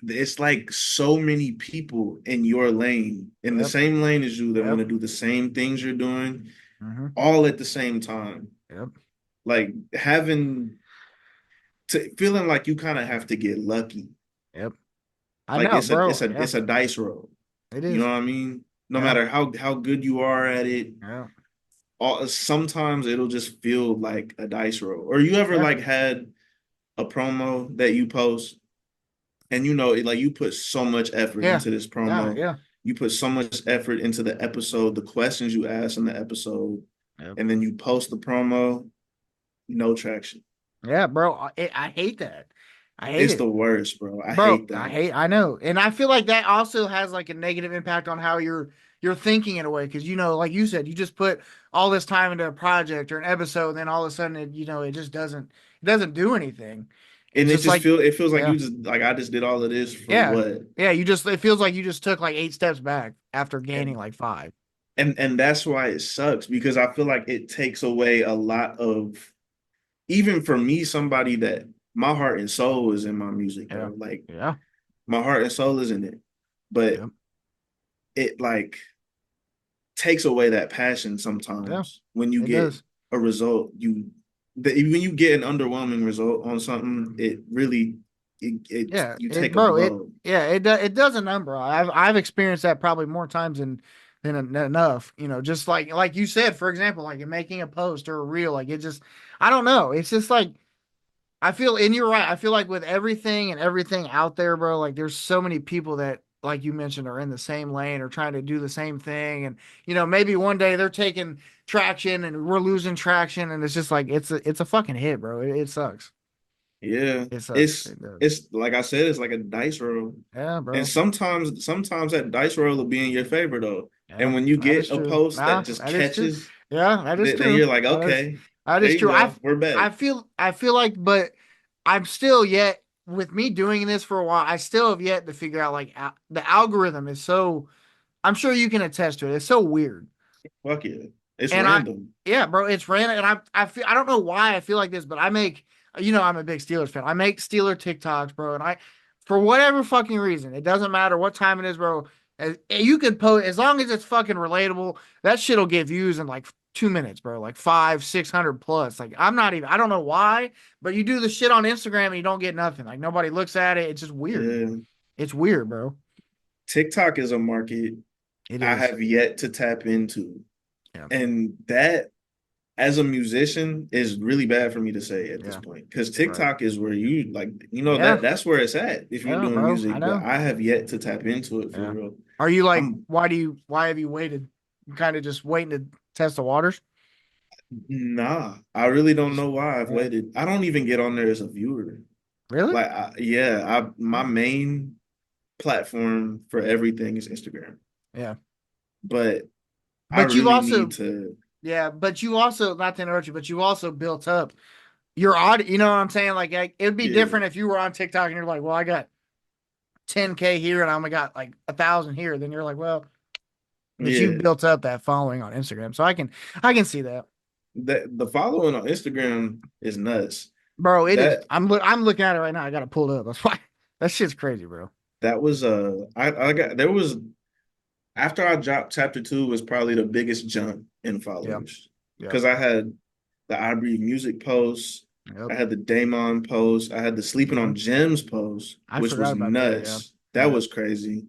it's like so many people in your lane, in the Yep. same lane as you, that want Yep. to do the same things you're doing, Mm-hmm. all at the same time. Yep. Like having to feeling like you kind of have to get lucky. Yep. I Like know, bro. Yeah, it's a dice roll. it You know is. what I mean? No Yeah. matter how good you are at it, Yeah. sometimes it'll just feel like a dice roll. Or you ever Yeah. like had a promo that you post And like you put so much effort Yeah. into this Yeah. promo. Yeah. You put so much effort into the episode, the questions you ask in the episode, Yep. and then you post the promo, no traction. Yeah, bro. I hate that. I hate It's it. the worst, bro. I Bro, hate that. I know. And I feel like that also has like a negative impact on how you're thinking in a way. Cause like you said, you just put all this time into a project or an episode, and then all of a sudden it just doesn't do anything. And It's just like, it feels like yeah, you just like I just did all of this for yeah, what? yeah. It feels like you just took like 8 steps back after gaining like 5. And that's why it sucks, because I feel like it takes away a lot of, even for me, somebody that my heart and soul is in my music, Yeah. bro. Like Yeah. my heart and soul is in it. But Yeah. it like takes away that passion Yeah. sometimes when you It get does. a result. When you get an underwhelming result on something, it really Yeah. you It, take a bro, blow. it does a number. I've experienced that probably more times than enough, just like you said, for example, like in making a post or a reel, like it just, I don't know. It's just like, I feel, and you're right. I feel like with everything out there, bro, like there's so many people that, like you mentioned, are in the same lane or trying to do the same thing. And, maybe one day they're taking traction and we're losing traction. And it's just like, it's a fucking hit, bro. It sucks. Yeah, It sucks. it's It does. it's like I said, it's like a dice roll. Yeah, And bro. sometimes that dice roll will be in your favor though. Yeah, And when you that is get a true. post that Nah, just that is true. catches, Yeah, that is then true. you're like, okay, That there is you true. go, we're back. I feel like, but I'm still yet with me doing this for a while. I still have yet to figure out like the algorithm is so. I'm sure you can attest to it. It's so weird. Fuck yeah, it's And random. yeah, bro, it's random. And I don't know why I feel like this, but I make, I'm a big Steelers fan. I make Steeler TikToks, bro. And for whatever fucking reason, it doesn't matter what time it is, bro. You could post as long as it's fucking relatable. That shit'll get views in like 2 minutes, bro. Like 500-600 plus. Like I don't know why, but you do the shit on Instagram and you don't get nothing. Like nobody looks at it. It's just weird. Yeah, It's weird, bro. TikTok is a market It I is. have yet to tap into, Yeah. and that, as a musician, is really bad for me to say at this Yeah. point, because Right. TikTok is where you like, Yeah. that's where it's at if you're Yeah, doing bro. I music. But know. I have yet to tap into it for Yeah. real. Are you like, I'm why have you waited? Kind of just waiting to test the waters? Nah, I really don't Just, know why I've yeah. waited. I don't even get on there as a viewer. Really? Like, my main platform for everything is Instagram, Yeah. but I But you've really need also, to. yeah, but you also, not to interrupt you, but you also built up your audience. You know what I'm saying? Like it'd be Yeah, different if you were on TikTok and you're like, well, I got 10K here and I only got like 1,000 here. Then you're like, well, but you yeah. built up that following on Instagram. So I can see that. The following on Instagram is nuts. Bro, it is. That I'm looking at it right now. I got to pull it up. That's why that shit's crazy, bro. that was I got there was after I dropped chapter 2 was probably the biggest jump in Yeah. followers, Yeah. because I had the I Breathe Music post, Yep. I had the Damon post, I had the Sleeping on Gems post, I which was forgot about that. Yeah. nuts. That Yeah. was crazy.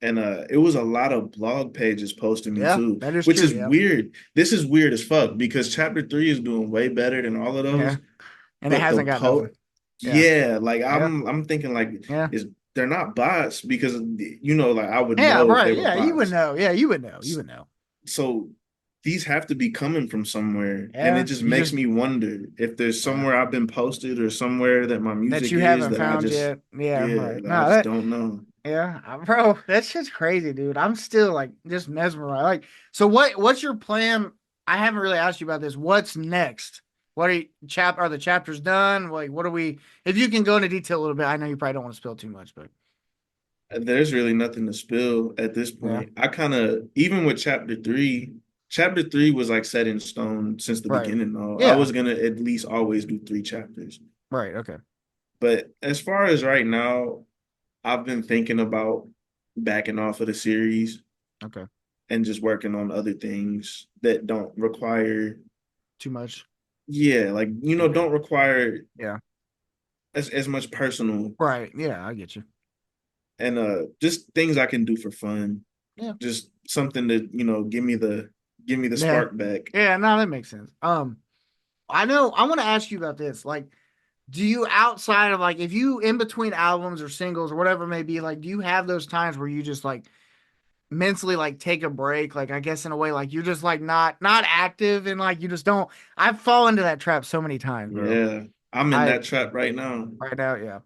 And it was a lot of blog pages posting me Yeah. too, That is which true. is Yeah. weird. This is weird as fuck, because chapter 3 is doing way better than all of Yeah. those. And it But the hasn't got post, nothing. Yeah. yeah, like Yeah. I'm thinking like, Yeah. is they're not bots, because like I would Yeah. know if they Right. were Yeah. You would bots. know. Yeah. You would know. You would know. So these have to be coming from somewhere, and it Yeah. just You makes just, me wonder if there's yeah. somewhere I've been posted or somewhere that my That music you is haven't that I found just, yet. Yeah. yeah, Right. that I No, just don't know. yeah, bro, that's just crazy, dude. I'm still like just mesmerized. Like, so what's your plan? I haven't really asked you about this. What's next? What are are the chapters done? Like, what are we, if you can go into detail a little bit, I know you probably don't want to spill too much, but There's really nothing to spill at this yeah. point. I kind of, even with chapter 3 was like set in stone since the Right. beginning, though. I Yeah. was gonna at least always do 3 chapters. Right. Okay. But as far as right now, I've been thinking about backing off of the series Okay. and just working on other things that don't require, Too much. yeah, like, Okay. don't require Yeah. as much personal, Right. Yeah, I get you. and just things I can do for fun. Yeah. Just something to, give me the Yeah. spark back. Yeah, no, that makes sense. I know I want to ask you about this. Like, do you outside of like if you in between albums or singles or whatever it may be, like do you have those times where you just like mentally like take a break, like I guess in a way like you're just like not active and like you just don't. I've fallen into that trap so many times, bro. Yeah, I'm in I that trap right now. right now, yeah.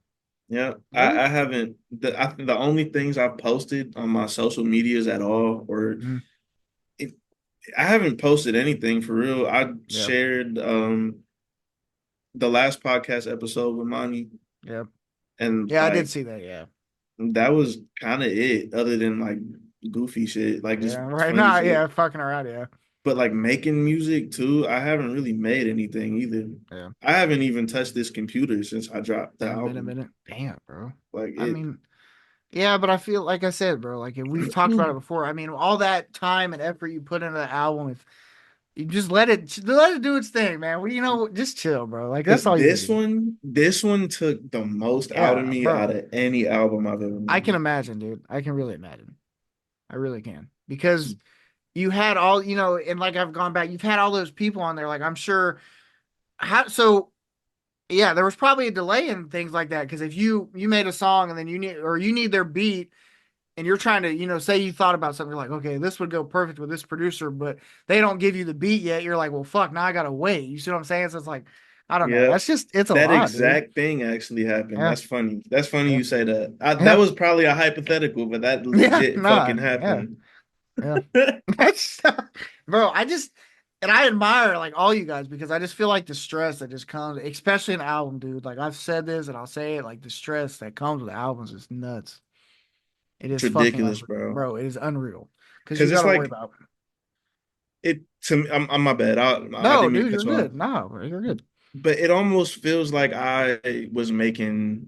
Yeah, Really? I haven't. The only things I've posted on my social medias at all, or Mhm. it, I haven't posted anything for real. I Yeah, shared the last podcast episode with Monty, yeah, and yeah, I did like see that. Yeah, that was kind of it, other than like goofy shit, like yeah, just right funny now, shit. yeah, fucking around, yeah, But like making music too, I haven't really made anything either. yeah. I haven't even touched this computer since I dropped the In a album. minute. Damn, bro. Like I it. mean, yeah, but I feel like I said, bro, like if we've talked about it before. I mean, all that time and effort you put into the album, if you just let it do its thing, man. Well, just chill, bro. Like Because that's all you gotta do. this one took the most out of Yeah, me out bro. of any album I've ever I can made. imagine, dude. I can really imagine. I really can. Because you had all, and like I've gone back, you've had all those people on there. Like I'm sure so yeah, there was probably a delay in things like that. Because if you made a song and then you need their beat and you're trying to, say you thought about something, you're like, okay, this would go perfect with this producer, but they don't give you the beat yet. You're like, well, fuck, now I gotta wait. You see what I'm saying? So it's like, I don't know. Yeah, It's a that lot, dude. exact thing actually happened. Yeah, That's funny. That's funny yeah, you say that. That yeah, was probably a hypothetical, but that yeah. legit Nah, fucking yeah, happened. yeah. That's, bro. And I admire like all you guys because I just feel like the stress that just comes, especially an album, dude. Like I've said this and I'll say it, like the stress that comes with albums is nuts. It It's is fucking ridiculous, unreal, bro. bro. It is unreal because you Because got it's to worry like about. it to me. I'm my bad. I No, didn't mean to dude, cut you're you off. good. No, bro, you're good. But it almost feels like I was making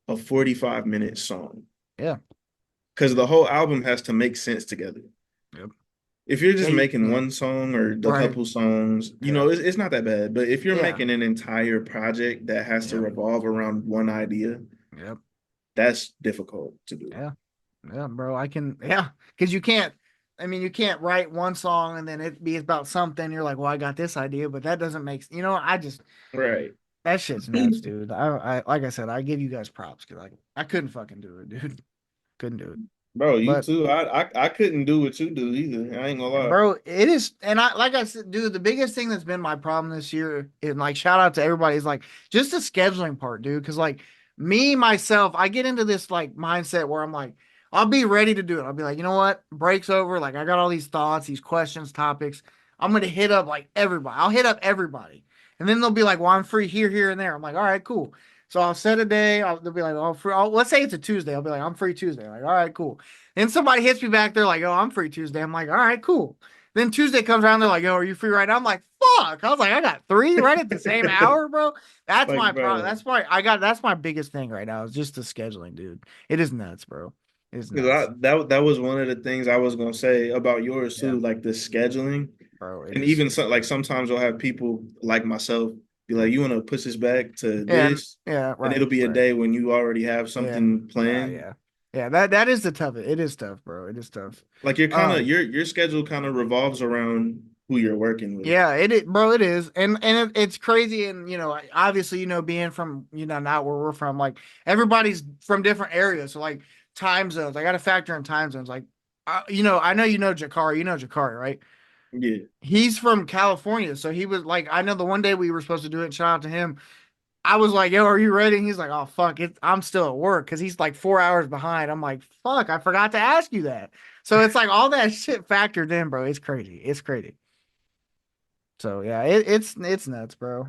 a 45-minute song Yeah. because the whole album has to make sense together. Yep. If you're Yeah. just making Yeah. one song or a Right. couple songs, Yeah. it's not that bad. But if you're Yeah. making an entire project that has to Yep. revolve around one idea, Yep. that's difficult to do. Yeah. Yeah, bro. Yeah, because you can't. I mean, you can't write one song and then it be about something. You're like, well, I got this idea, but that doesn't make. Right. That shit's nuts, dude. Like I said, I give you guys props because I couldn't fucking do it, dude. Couldn't do it. Bro, you But too. I couldn't do what you do either. I ain't gonna lie. bro, it is, and like I said, dude, the biggest thing that's been my problem this year, and like shout out to everybody, is like just the scheduling part, dude. Because like me myself, I get into this like mindset where I'm like, I'll be ready to do it. I'll be like, you know what, break's over. Like I got all these thoughts, these questions, topics. I'm gonna hit up like everybody. I'll hit up everybody, and then they'll be like, well, I'm free here, here, and there. I'm like, all right, cool. So I'll set a day. They'll be like, oh, free. Let's say it's a Tuesday. I'll be like, I'm free Tuesday. Like, all right, cool. Then somebody hits me back. They're like, "Oh, I'm free Tuesday." I'm like, "All right, cool." Then Tuesday comes around. They're like, "Oh, are you free right now?" I'm like, "Fuck!" I was like, "I got three right at the same hour, bro." That's Like, my problem. bro, That's my biggest thing right now. Is just the scheduling, dude. It is nuts, bro. It is nuts. because that was one of the things I was gonna say about yours Yeah, too, like the scheduling. bro. It And is. even so, like sometimes you'll have people like myself be Yeah, like, "You want to push this back to and this," yeah, and right, it'll be a right. day when you already have Yeah, something nah, planned. yeah, yeah. That is the tough. It is tough, bro. It is tough. Like you're kind of Um, your schedule kind of revolves around who you're working with. Yeah, bro, it is, and it's crazy, and obviously, being from not where we're from, like everybody's from different areas, so like time zones, I got to factor in time zones. Like, I know Jakari, Jakari, right? Yeah, He's from California, so he was like, I know the one day we were supposed to do it. And shout out to him. I was like, "Yo, are you ready?" And he's like, "Oh fuck it, I'm still at work," because he's like 4 hours behind. I'm like, "Fuck, I forgot to ask you that." So it's like all that shit factored in, bro. It's crazy. It's crazy. So yeah, it's nuts, bro.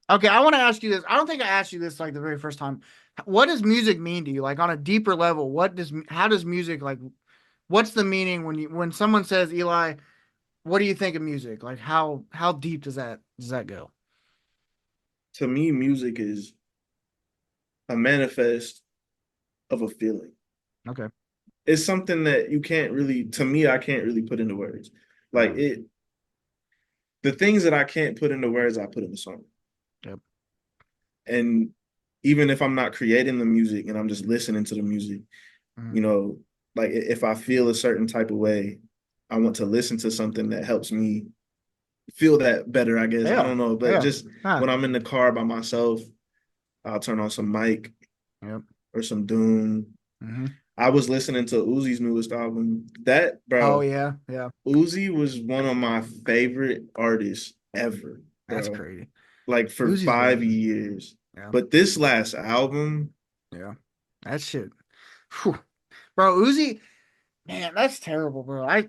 Okay, I want to ask you this. I don't think I asked you this like the very first time. What does music mean to you? Like on a deeper level, how does music like what's the meaning when someone says Eli, what do you think of music? Like how deep does that go? to me, music is a manifest of a feeling. Okay. It's something that you can't really, to me, I can't really put into words. Like Yeah. the things that I can't put into words, I put in the song. Yep. And even if I'm not creating the music and I'm just listening to the music, Mhm. you know, like if I feel a certain type of way, I want to listen to something that helps me feel that better, I guess. I Yeah. don't know. But Yeah. just Huh. when I'm in the car by myself, I'll turn on some Mike Yep. or some Doom. Mm-hmm. I was listening to Uzi's newest album. That, Oh bro, yeah. Uzi was one of my favorite artists ever, That's bro. crazy. Like for Uzi's 5 years. yeah. But this last album, Yeah. That shit. Whew. Bro, Uzi, man, that's terrible, bro. I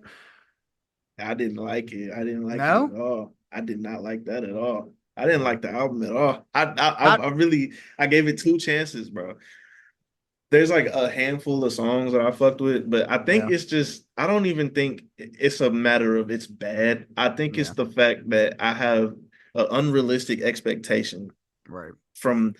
didn't like it. I didn't like it No? at all. I did not like that at all. I didn't like the album at all. I I really I gave it 2 chances, bro. There's like a handful of songs that I fucked with, but I think yeah. it's just I don't even think it's a matter of it's bad. I think it's Yeah. the fact that I have an unrealistic expectation Right. from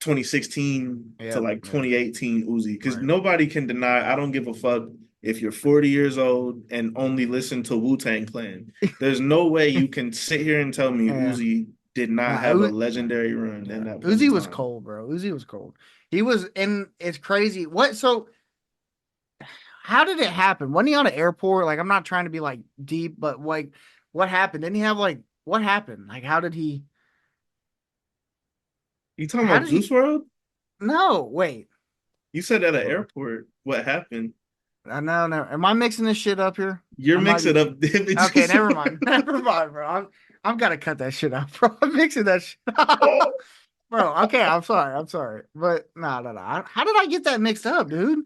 2016 to Yeah. like Yeah. 2018 Uzi, because Right. nobody can deny I don't give a fuck if you're 40 years old and only listen to Wu-Tang Clan. There's no way you can sit here and tell me Yeah. Uzi did not Nah, have a legendary run in yeah. that point in Uzi was time. cold, bro. Uzi was cold. He was, and it's crazy. What? So, how did it happen? Wasn't he on an airport? Like, I'm not trying to be like deep, but like, what happened? Didn't he have like, what happened? Like, how did he? You talking How about did he? Juice World? No, wait. You said at an airport. What happened? I know. No, am I mixing this shit up here? You're I might be. mixing up Okay, Juice never WRLD. mind. Never mind, bro. I'm gotta cut that shit out, bro. I'm mixing that shit up. Bro, okay, I'm sorry. I'm sorry. But no. How did I get that mixed up, dude?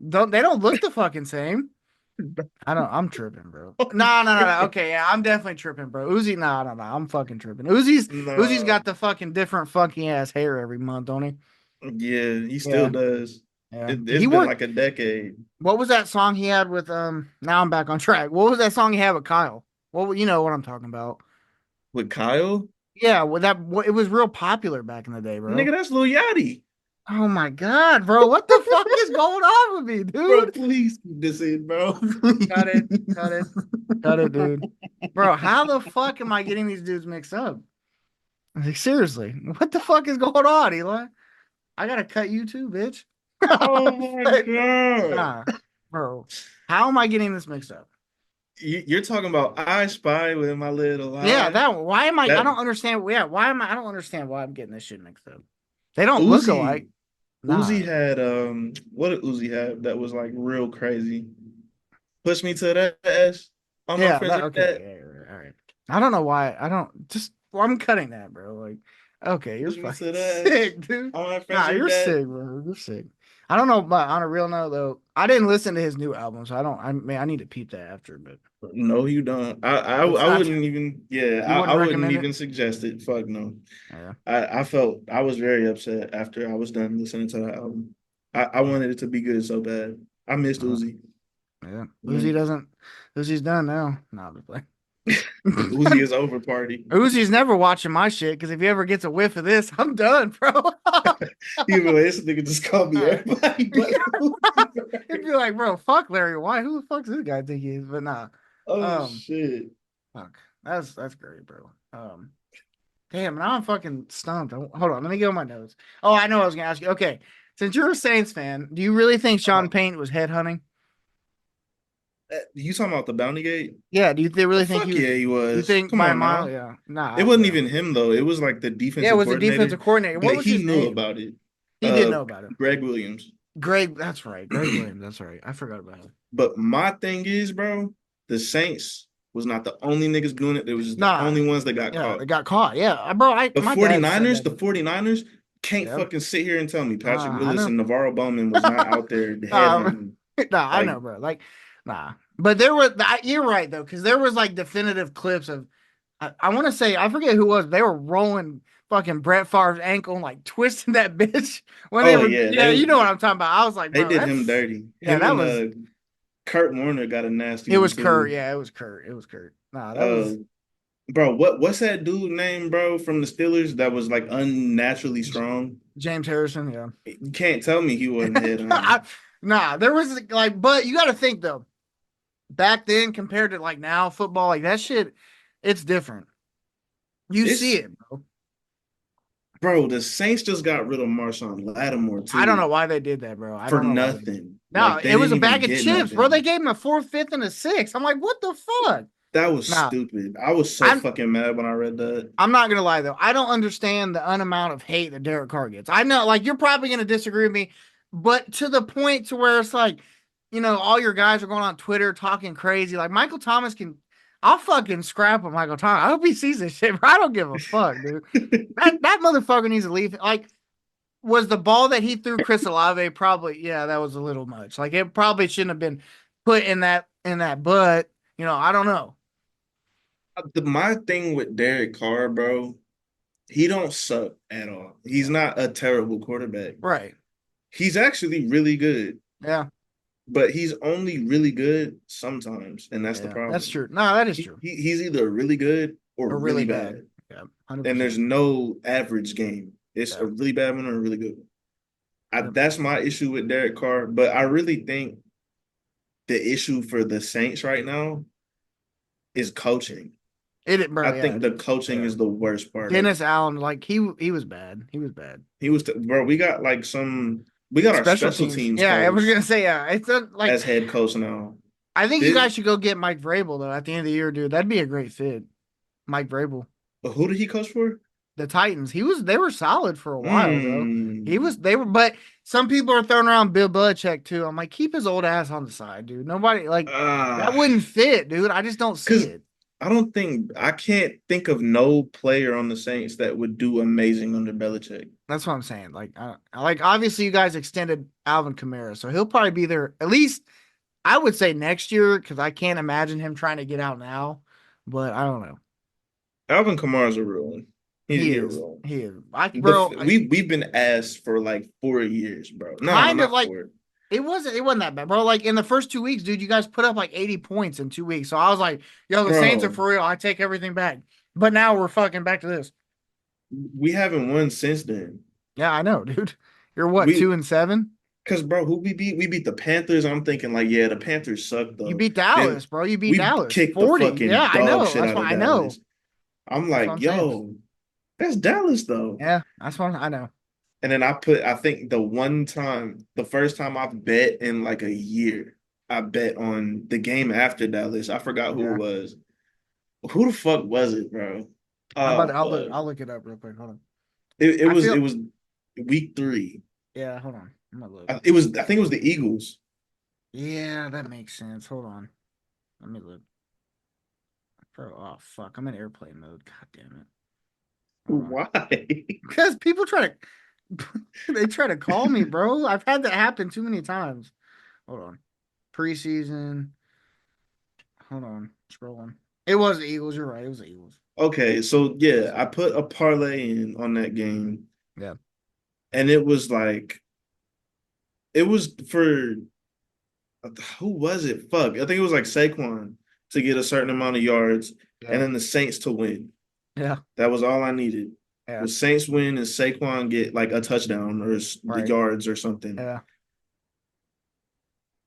They don't look the fucking same. I'm tripping, bro. No. Okay, yeah, I'm definitely tripping, bro. Uzi, no. I'm fucking tripping. Uzi's No. got the fucking different funky ass hair every month, don't he? Yeah, he still Yeah. does. Yeah. It's been like a decade. What was that song he had with now I'm back on track. What was that song he had with Kyle? Well, you know what I'm talking about. With Kyle? Yeah, it was real popular back in the day, bro. Nigga, that's Lil Yachty. Oh my god, bro. What the fuck is going on with me, Bro, dude? please keep this in, bro. Cut it. Cut it, dude. Bro, how the fuck am I getting these dudes mixed up? Like, seriously, what the fuck is going on, Eli? I gotta cut you too, bitch. Oh my god. Nah, bro. How am I getting this mixed up? You're talking about I Spy with my little Yeah, eye. that one. Why am I? I That don't understand. Yeah, why am I? I don't understand why I'm getting this shit mixed up. They don't look Uzi. alike. Nah. Uzi had what did Uzi have that was like real crazy? Push me to that ass. All my Yeah. friends like Okay. that. Yeah, all right. I don't know why. I don't just. Well, I'm cutting that, bro. Like, okay, you're Push me to fucking that ass. sick, dude. All my friends Nah, like you're that. sick, bro. You're sick. I don't know, but on a real note, though, I didn't listen to his new album, so I don't. I mean, I need to peep that after, but No, you don't. it's I not. wouldn't even. You Yeah, I wouldn't wouldn't recommend it? even suggest it. Fuck no. Yeah. I felt I was very upset after I was done listening to that album. I wanted it to be good so bad. I missed Yeah. Uzi. Yeah. Man. Uzi's done now. Nah, I'm playing. Uzi is over party. Uzi's never watching my shit because if he ever gets a whiff of this, I'm done, bro. You be like, this nigga just called me everybody but Uzi. He'd be like, bro, fuck Larry White. Who the fuck's this guy think he is? But nah. Oh shit. Fuck. That's great, bro. Damn, now I'm fucking stumped. Hold on, let me get on my notes. Oh, I know what I was gonna ask you. Okay, since you're a Saints fan, do you really think Sean Payne was headhunting? You talking about the Bounty Gate? Yeah, do you really think Fuck he was? yeah, he You was. think Come by a on mile? now. Yeah. Nah. It wasn't Yeah. even him though. It was like the Yeah, it defensive was the coordinator. defensive coordinator. What But was he his knew name? about it. He did know about it. Greg Williams. Greg, that's right. Greg Williams, that's right. I forgot about him. But my thing is, bro, the Saints was not the only niggas doing it. They was just the only ones that got Yeah, caught. they got caught. Yeah, bro. The My dad said 49ers, that. the 49ers can't Yep. fucking sit here and tell me Patrick I Willis know. and Navarro Bowman was not out there headhunting. Nah, I know, bro. Like, nah. But there were. You're right though, because there was like definitive clips of. I want to say I forget who it was. They were rolling fucking Brett Favre's ankle and like twisting that bitch when they Oh, were. yeah, Yeah, you know what I'm talking about. I was like, They bro, did him dirty. Yeah, Him that and was. Kurt Warner got a nasty It one was Kurt. too. Yeah, it was Kurt. It was Kurt. Nah, that was. Bro, what's that dude name, bro, from the Steelers that was like unnaturally strong? James Harrison. Yeah. You can't tell me he wasn't headhunting. Nah, there was like, but you got to think though. Back then, compared to like now, football, like that shit, it's different. You see it, bro. Bro, the Saints just got rid of Marshawn Lattimore too. I don't know why they did that, bro. I For don't know nothing. No, Like, it was a didn't even bag of get chips, bro. nothing. They gave him a 4th, 5th, and a 6th. I'm like, what the fuck? That was Nah, stupid. I was so I'm fucking mad when I read that. I'm not gonna lie though. I don't understand the amount of hate that Derek Carr gets. I know, like you're probably gonna disagree with me, but to the point to where it's like, all your guys are going on Twitter talking crazy. Like Michael Thomas can, I'll fucking scrap with Michael Thomas. I hope he sees this shit, bro. I don't give a fuck, dude. That motherfucker needs to leave. Like, was the ball that he threw Chris Olave probably? Yeah, that was a little much. Like it probably shouldn't have been put in that. But I don't know. My thing with Derek Carr, bro, he don't suck at all. He's not a terrible quarterback. Right. He's actually really good, Yeah. but he's only really good sometimes, and that's the Yeah. problem. That's true. No, that is true. He's either really good or Or really really bad. bad. Yeah. 100%. And there's no average game. It's Yeah. a really bad one or a really good one. Yep. That's my issue with Derek Carr, but I really think the issue for the Saints right now is coaching. Bro, I think the coaching is the worst part. Dennis Allen, like he was bad. He was bad. Bro. We got our special teams. Yeah, I was coach gonna say it's like as head coach now. I think you guys should go get Mike Vrabel though at the end of the year, dude. That'd be a great fit. Mike Vrabel. But who did he coach for? The Titans. They were solid for a while though. But some people are throwing around Bill Belichick too. I'm like, keep his old ass on the side, dude. Nobody that wouldn't fit, dude. I just don't see it. I can't think of no player on the Saints that would do amazing under Belichick. That's what I'm saying. Like obviously you guys extended Alvin Kamara, so he'll probably be there at least. I would say next year because I can't imagine him trying to get out now. But I don't know. Alvin Kamara's a real one. He is. Bro, we've been asked for like 4 years, bro. No, kind of like 4. it wasn't that bad, bro. Like in the first 2 weeks, dude, you guys put up like 80 points in 2 weeks. So I was like, yo, the Saints are for real. I take everything back. But now we're fucking back to this. We haven't won since then. Yeah, I know, dude. You're what, 2-7? Because, bro, who we beat? We beat the Panthers. I'm thinking, like, yeah, the Panthers suck, though. You beat Dallas, bro. You beat Dallas. Kicked 40. The fucking yeah, I know. Shit That's out what of I Dallas. know. I'm like, yo, that's Dallas, though. Yeah, that's what I know. And then I think the first time I've bet in like a year, I bet on the game after Dallas. I forgot who it was. Who the fuck was it, bro? I'll look it up real quick. Hold on. It was week 3. Yeah, hold on. I'm gonna look. I think it was the Eagles. Yeah, that makes sense. Hold on. Let me look. Bro, oh fuck. I'm in airplane mode. God damn it. Why? Because people they try to call me, bro. I've had that happen too many times. Hold on. Preseason. Hold on. Scrolling. It was the Eagles. You're right. It was the Eagles. Okay, so yeah, I put a parlay in on that game. Yeah. And it was for who was it? Fuck. I think it was like Saquon to get a certain amount of yards and then the Saints to win. Yeah. That was all I needed. Yeah. The Saints win and Saquon get like a touchdown or the yards or something. Yeah.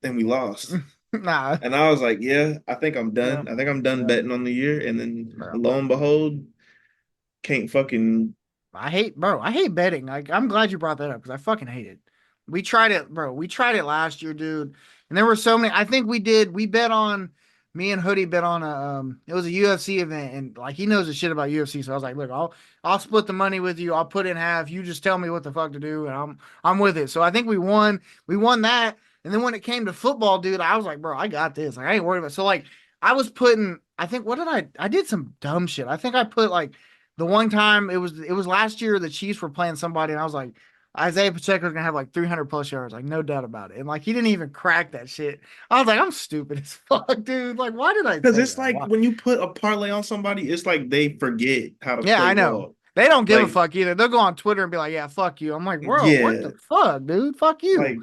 And we lost. Nah. And I was like, yeah, I think I'm done. Yeah. I think I'm done betting on the year. And then lo and behold, can't fucking. I hate betting. Like, I'm glad you brought that up because I fucking hate it. We tried it, bro. We tried it last year, dude. And there were so many. I think we bet on. Me and Hoodie bet on it was a UFC event, and like he knows the shit about UFC. So I was like, look, I'll split the money with you. I'll put in half. You just tell me what the fuck to do, and I'm with it. So I think we won that. And then when it came to football, dude, I was like, bro, I got this. Like I ain't worried about it. So like I was putting, I think what did I did some dumb shit. I think I put like the one time it was last year the Chiefs were playing somebody, and I was like, Isaiah Pacheco's gonna have like 300 plus yards, like no doubt about it. And like he didn't even crack that shit. I was like, I'm stupid as fuck, dude. Like, why did I? Because it's like when you put a parlay on somebody, it's like they forget how to. Yeah, I know. Ball. They don't give a fuck either. They'll go on Twitter and be like, "Yeah, fuck you." I'm like, bro, what the fuck, dude? Fuck you. Like,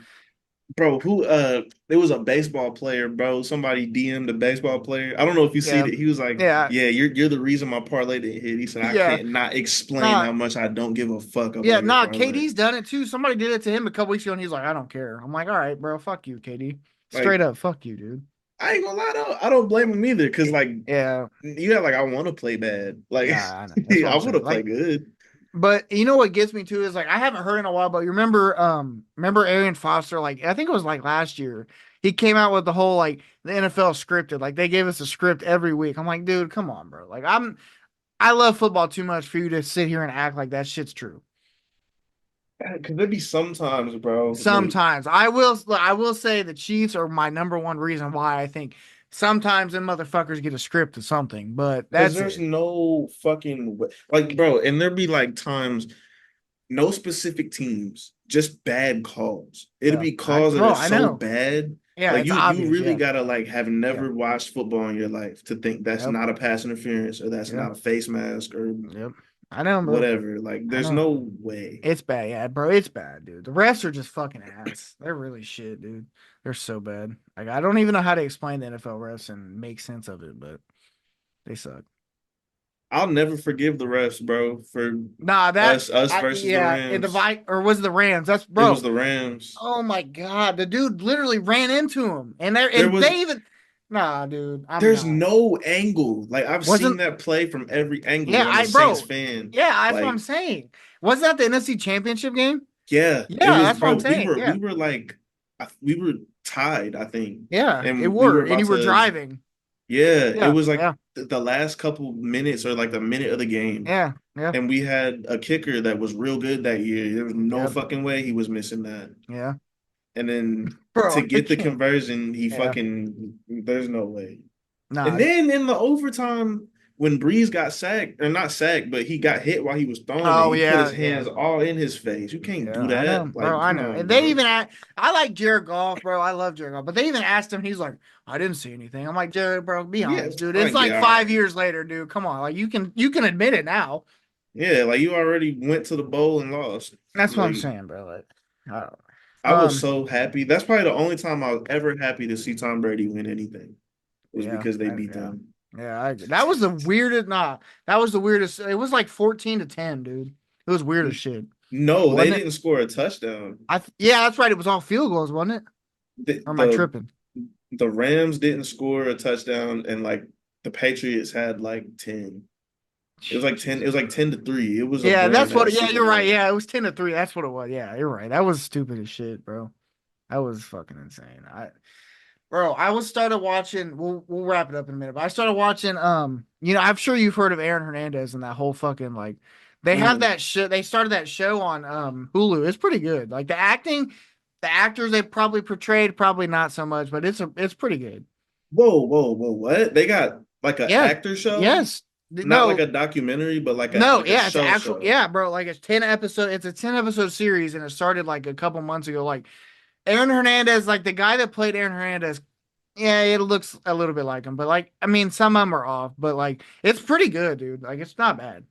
bro, who? There was a baseball player, bro. Somebody DM'd a baseball player. I don't know if you see it. He was like, "Yeah, you're the reason my parlay didn't hit." He said, "I can't not explain how much I don't give a fuck." About KD's done it too. Somebody did it to him a couple weeks ago, and he's like, "I don't care." I'm like, "All right, bro, fuck you, KD. Straight up, fuck you, dude." I ain't gonna lie though. I don't blame him either, because like, you got like, I want to play bad. Like, I want to play good. But you know what gets me too is like I haven't heard in a while, but you remember Arian Foster, like I think it was like last year, he came out with the whole like the NFL scripted. Like they gave us a script every week. I'm like, dude, come on, bro. Like I love football too much for you to sit here and act like that shit's true. Cause there be sometimes, bro. Like, Sometimes I will say the Chiefs are my number one reason why I think sometimes them motherfuckers get a script of something, but cause that's there's it. no fucking like, bro, and there be like times, no specific teams, just bad calls. It'll Yeah, be calls that are I so know. bad. Yeah, Like it's you obvious. really Yeah, gotta like have yeah, never watched football in your life to think that's yep, not a pass interference or that's yeah, not a face mask or yep. I know, bro. whatever. Like, I there's know. no way. It's bad, yeah, bro. It's bad, dude. The refs are just fucking ass. They're really shit, dude. They're so bad. Like I don't even know how to explain the NFL refs and make sense of it, but they suck. I'll never forgive the refs, bro, for Nah, us versus the yeah, in the Rams. Vi or was it the Rams? That's It was bro. the Rams. Oh my god, the dude literally ran into him, and There was they even, nah, dude, I'm there's not. no angle. Like, I've seen Wasn't that play from every angle. yeah, I'm a Saints bro, fan. yeah, that's what I'm Like, saying. Was that the NFC Championship game? yeah, it Yeah, was, that's what I'm bro. We saying. were Yeah, we were like we were tied, I think. yeah, it And we were were, and about you were to, driving. yeah, it Yeah, was like yeah, the last couple minutes or like the minute of the game. yeah, yeah, And we had a kicker that was real good that year. There was no yeah, fucking way he was missing that. yeah, And then to bro, I get the can't. conversion, he Yeah, fucking, there's no way. nah, And then in the overtime, when Breeze got sacked, or not sacked, but he got hit while he was throwing it, oh he put yeah, his yeah. hands all in his face. You can't Yeah, do I know, that. bro. Like, I come know. on, And they bro. even I like Jared Goff, bro. I love Jared Goff. But they even asked him, he's like, I didn't see anything. I'm like, Jared, bro, be Yeah, honest, dude. It's like, like yeah, all 5 years later, dude. Come on. Like you can admit it now. yeah, like you already went to the bowl and lost. That's what I'm Like, saying, bro. Like, I don't I know. was so happy. That's probably the only time I was ever happy to see Tom Brady win anything, was Yeah, because they beat yeah. them. Yeah, I agree. That was the weirdest. Nah, that was the weirdest. It was like 14-10, dude. It was weird as shit, No, they wasn't it? didn't score a touchdown. Yeah, that's right. It was all field goals, wasn't it? The, Or am I the tripping? the Rams didn't score a touchdown, and like the Patriots had like 10. It was like 10. It Jesus was like Christ. 10-3. It was a Yeah, boring that's what. ass Yeah, Super you're right. Bowl. Yeah, it was 10-3. That's what it was. Yeah, you're right. That was stupid as shit, bro. That was fucking insane. Bro, I was started watching. We'll wrap it up in a minute. But I started watching. I'm sure you've heard of Aaron Hernandez and that whole fucking like. They have Mhm. that show. They started that show on Hulu. It's pretty good. Like the acting, the actors they probably portrayed, probably not so much, but it's pretty good. Whoa, whoa, whoa! What? They got like an Yeah. actor show, Yes. not like No. a documentary, but No. like a Yeah. It's an show actual. show. Yeah, bro. Like it's 10 episode. It's a 10 episode series, and it started like a couple months ago. Like Aaron Hernandez, like the guy that played Aaron Hernandez. Yeah, it looks a little bit like him, but like I mean, some of them are off, but like it's pretty good, dude. Like it's not bad.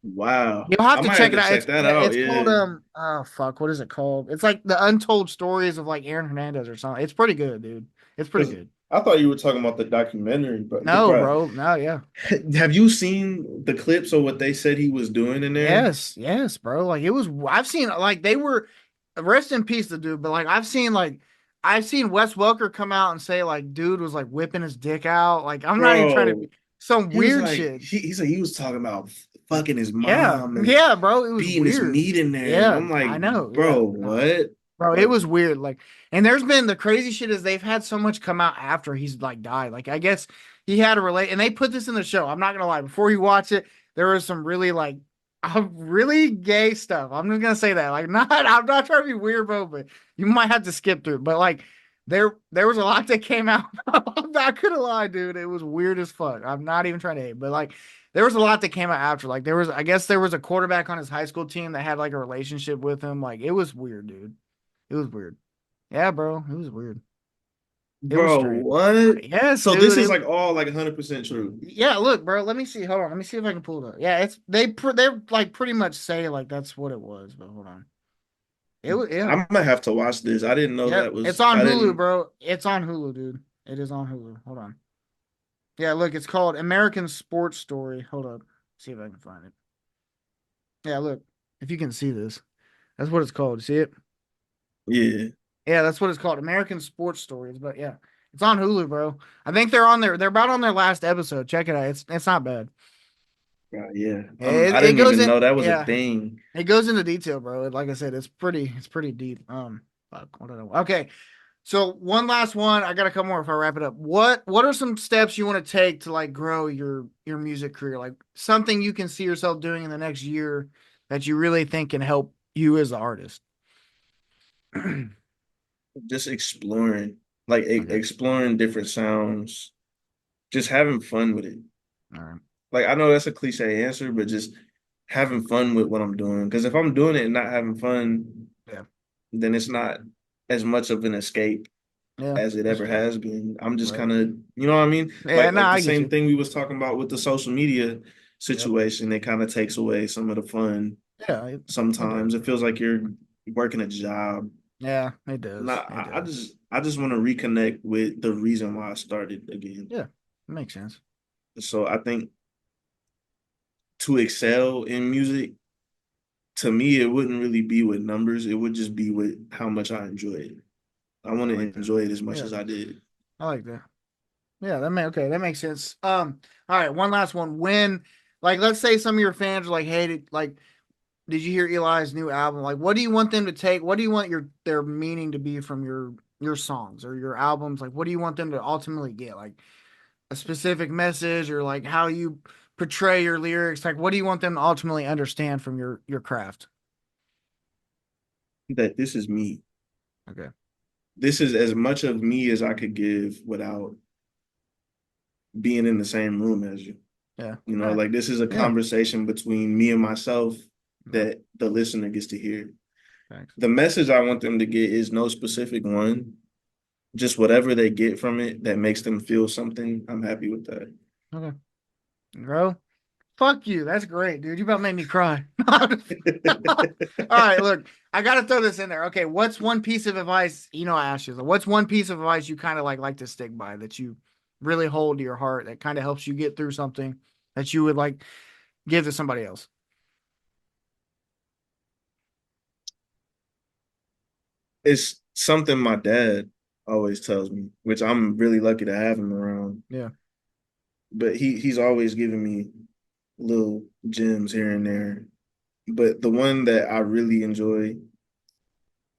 Wow, You'll have I to might have check it to out. check that out. It's called Yeah, oh fuck, what is it called? It's like the untold stories of like Aaron Hernandez or something. It's pretty good, dude. It's pretty because good. I thought you were talking about the documentary, but No, bro, bro. No, yeah. have you seen the clips of what they said he was doing in there? Yes, yes, bro. Like it was I've seen like they were rest in peace the dude, but like I've seen Wes Welker come out and say like dude was like whipping his dick out. Like I'm not even trying to Bro, be some he was weird like shit. he said he was talking about fucking his Yeah. mom and Yeah, bro. It was beating his weird. meat in there, and Yeah, I'm like, I know. Yeah. bro, No. what? Bro, it Like, was weird. Like, and there's been the crazy shit is they've had so much come out after he's like died. Like, I guess he had a relate, and they put this in the show. I'm not gonna lie. Before you watch it, there was some really like, really gay stuff. I'm just gonna say that. Like, not, I'm not trying to be weird, bro, but you might have to skip through. But like, there was a lot that came out. I'm not gonna lie, dude. It was weird as fuck. I'm not even trying to hate, but like. There was a lot that came out after. Like I guess there was a quarterback on his high school team that had like a relationship with him. Like it was weird, dude. It was weird. Yeah, bro. It was weird. It was bro, strange. what? Yes, So this dude. is like all like 100% true. Yeah, look, bro. Let me see. Hold on. Let me see if I can pull it up. Yeah, they're like pretty much say like that's what it was. But hold on. It was yeah. I might have to watch this. I didn't know Yep. that It's was. on I Hulu, didn't. bro. It's on Hulu, dude. It is on Hulu. Hold on. Yeah, look. It's called American Sports Story. Hold up. See if I can find it. Yeah, look. If you can see this, that's what it's called. See it? Yeah, Yeah, that's what it's called. American Sports Stories. But yeah, it's on Hulu, bro. I think they're on there. They're about on their last episode. Check it out. It's not bad. yeah. It, I it didn't goes even in. know that was a Yeah, thing. it goes into detail, bro. Like I said, it's pretty deep. Fuck. What did I? Okay. So one last one. I got a couple more if I wrap it up. What are some steps you want to take to like grow your music career? Like something you can see yourself doing in the next year that you really think can help you as an artist. Just exploring, like Okay. exploring different sounds, just having fun with it. All right. Like I know that's a cliche answer, but just having fun with what I'm doing. Because if I'm doing it and not having fun, Yeah. then it's not as much of an escape Yeah. as it That's ever true. has been. I'm just Right. kind of, you know what I mean? Yeah. No, Like the I get same you. thing we was talking about with the social media Yep. situation. It kind of takes away some of the fun. Yeah. It Sometimes does. it feels like you're working a job. Yeah. It does. Not, It does. I just want to reconnect with the reason why I started again. Yeah. It makes sense. So I think to excel in music, to me, it wouldn't really be with numbers. It would just be with how much I enjoy it. I want I to like that. enjoy it as much Yeah. as I did. I like that. Yeah, that makes sense. All right, one last one. When, like, let's say some of your fans are like, "Hey, did you hear Eli's new album? Like, what do you want them to take? What do you want their meaning to be from your songs or your albums? Like, what do you want them to ultimately get? Like, a specific message or like how you portray your lyrics? Like, what do you want them to ultimately understand from your craft? That this is me. Okay. This is as much of me as I could give without being in the same room as you. Yeah. You All know, right. like this is a Yeah. conversation between me and myself Yeah. that the listener gets to hear. Thanks. The message I want them to get is no specific one, just whatever they get from it that makes them feel something. I'm happy with that. Okay. Bro, fuck you. That's great, dude. You about made me cry. All right, look, I gotta throw this in there. Okay, what's one piece of advice? You know, I asked you, what's one piece of advice you kind of like to stick by that you really hold to your heart that kind of helps you get through something that you would like give to somebody else? It's something my dad always tells me, which I'm really lucky to have him around. Yeah. But he's always giving me little gems here and there. But the one that I really enjoy,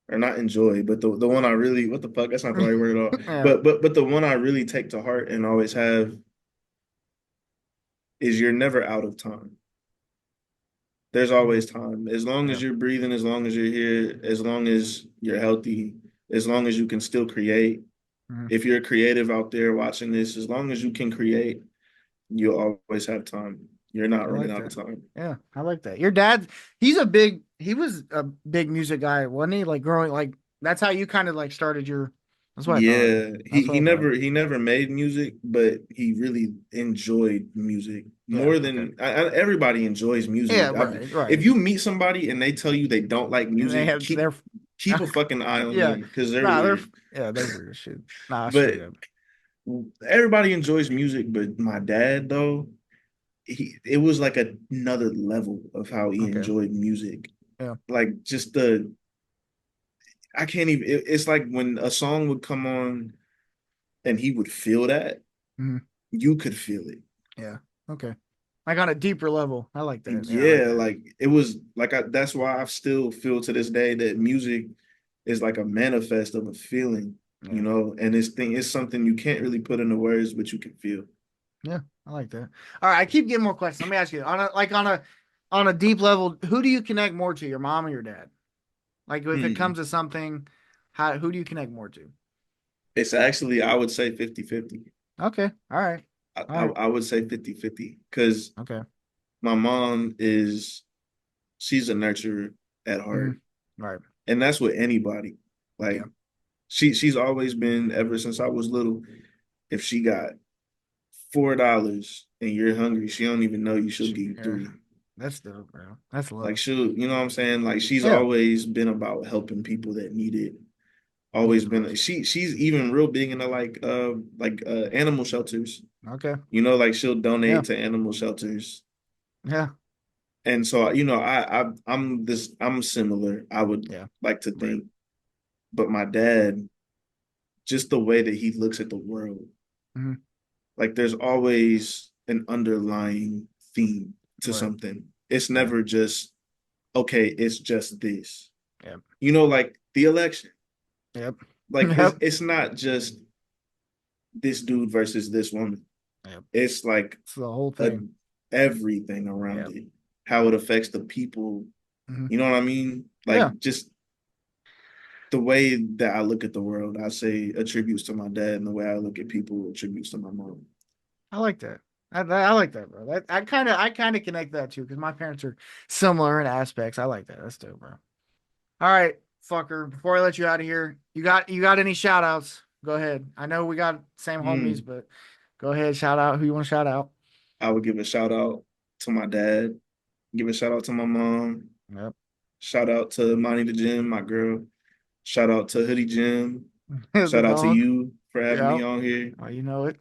or not enjoy, but the one I really, what the fuck, that's not the right word at all. Yeah. But the one I really take to heart and always have is you're never out of time. There's always time. As long Yeah. as you're breathing, as long as you're here, as long as you're healthy, as long as you can still create. Mhm. If you're creative out there watching this, as long as you can create, you'll always have time. You're not I running like out that. of time. Yeah, I like that. Your dad, he was a big music guy, wasn't he? Like growing, like that's how you kind of like started your. That's what I thought. Yeah, That's what I thought. he never made music, but he really enjoyed music Yeah. more Okay. than everybody enjoys Yeah. music. Right. If Right. you meet somebody and they tell you they don't like And they music, have their. keep a fucking eye on Yeah. them because they're Nah, they're weird. yeah, they're weird as shit. Nah, straight But up. everybody enjoys music, but my dad though, it was like another level of how he Okay. enjoyed music. Yeah. Like just the I can't even. It's like when a song would come on and he would feel that, Mhm. you could feel it. Yeah. Okay. Like on a deeper level. I like that. Yeah, I like Yeah, that. like it was like that's why I still feel to this day that music is like a manifest of a feeling, you Yeah. know, and it's something you can't really put into words, but you can feel. Yeah, I like that. All right, I keep getting more questions. Let me ask you on a deep level, who do you connect more to, your mom or your dad? Like if it Hmm. comes to something, how who do you connect more to? It's actually, I would say 50-50. Okay. All right. All right. I would say 50-50 because Okay. my mom she's a nurturer at Mm-hmm. heart. Right. And that's with anybody. Yeah. Like she's always been ever since I was little. If she got $4 and you're hungry, she don't even know you. She'll give you Yeah. three. That's dope, bro. That's Like love. you know what I'm saying? Like she's Yeah. always been about helping people that need it. Yeah, Always of been. course. She's even real big into animal shelters. Okay. You know, like she'll Yeah. donate to animal shelters. Yeah. And so you know, I'm similar. I would Yeah. like to Right. think, but my dad, just the way that he looks at the world. Mm-hmm. Like there's always an underlying theme to Right. something. It's Yeah. never just, okay, it's just this. Yep. You know, like the election. Yep. Like Yep. it's not just this dude versus this woman. Yep. It's like It's the whole a, thing. everything around Yep. it, how it affects the people. Mhm. You know what I mean? Like Yeah. just the way that I look at the world, I say attributes to my dad, and the way I look at people attributes to my mom. I like that. I like that, bro. I kind of connect that too because my parents are similar in aspects. I like that. That's dope, bro. All right, fucker. Before I let you out of here, you got any shout outs? Go ahead. I know we got same homies, Mm. but go ahead. Shout out who you want to shout out. I would give a shout out to my dad, give a shout out to my mom, Yep. shout out to Monty the Gym, my girl, shout out to HoodieJim, The shout out to dog. you for having me Yep. on here, Oh, you know it.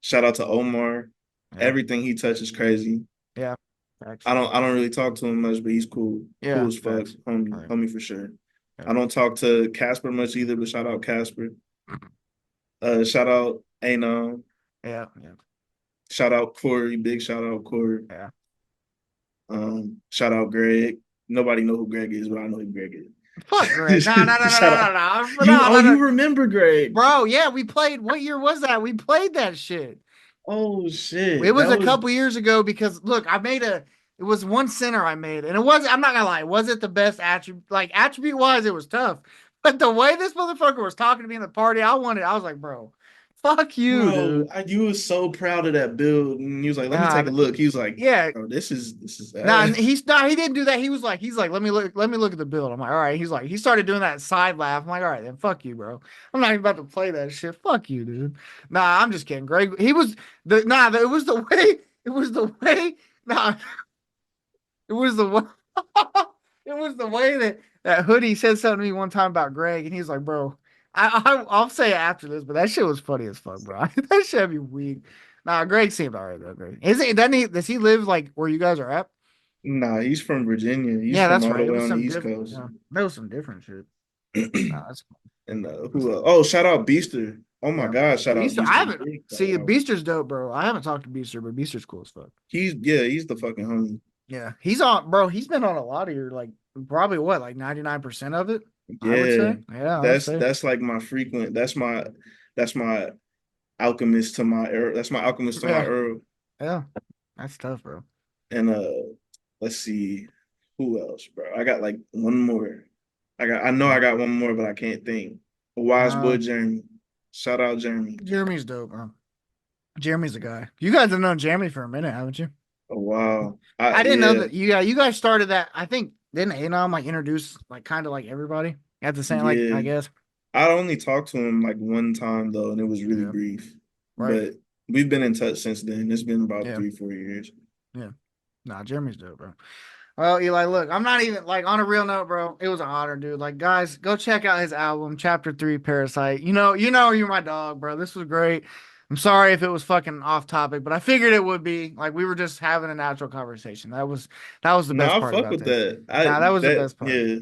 shout out to Omar. Yep. Everything he touches crazy. Yeah. Facts. I don't really talk to him much, but he's cool. Yeah. Cool as fuck. Facts. All Homie, right. homie for sure. Yep. I don't talk to Casper much either, but shout out Casper. Shout out Anon. Yeah. Yeah. Shout out Corey. Big shout out Corey. Yeah. Shout out Greg. Nobody know who Greg is, but I know who Greg is. Fuck Greg. No, no, no, no, Shout no, out. no, no, You no, no, no. you remember Greg. Bro, yeah, we played. What year was that? We played that shit. Oh shit. It was That a couple years ago because look, it was one center I made, and I'm not gonna lie, it wasn't the best attribute, like attribute wise, it was tough. But the way this motherfucker was talking to me in the party, I was like, bro, fuck you, Bro, dude. you was so proud of that build, and he was like, "Let me Nah, take a look." He was like, yeah, "Oh, this is nah, ass." he didn't do that. He's like, let me look at the build. I'm like, all right. He started doing that side laugh. I'm like, all right, then fuck you, bro. I'm not even about to play that shit. Fuck you, dude. Nah, I'm just kidding. Greg, it was the way, nah, it was the way, it was the way that Hoodie said something to me one time about Greg, and he's like, bro, I'll say it after this, but that shit was funny as fuck, bro. That shit be weak. Nah, Greg seemed all right though. Greg, does he live like where you guys are at? Nah, he's from Virginia. He's Yeah, from that's all right. the It way was on the some East different. Coast. Yeah, that was some different shit. Nah, that's And who else? Oh, shout out Beaster. Oh my yeah. God, shout out Beaster, I Beaster. haven't Big shout see out. Beaster's dope, bro. I haven't talked to Beaster, but Beaster's cool as fuck. He's the fucking homie. Yeah, he's on, bro. He's been on a lot of your like probably what like 99% of it. I would Yeah. say. Yeah, I would say. That's like my frequent, that's my alchemist to my Earl. That's my alchemist to my Yeah, Earl. yeah. That's tough, bro. And let's see who else, bro. I got like one more. I know I got one more, but I can't think. Wise boy Jeremy. Shout out Jeremy. Jeremy's dope, bro. Jeremy's the guy. You guys have known Jeremy for a minute, haven't you? Oh wow. I didn't know Yeah, that you guys started that. I think didn't Anom like introduce like kind of like everybody at the same like yeah. I guess. I only talked to him like one time though, and it was really Yeah. brief. Right. But we've been in touch since then. It's been about Yeah. 3-4 years. Yeah. Nah, Jeremy's dope, bro. Well, Eli, look, I'm not even like on a real note, bro. It was an honor, dude. Like, guys, go check out his album, Chapter 3, Parasite. You're my dog, bro. This was great. I'm sorry if it was fucking off topic, but I figured it would be. Like, we were just having a natural conversation. That was the No, best I part fuck about with this. that. Nah, that was the best part. Yeah.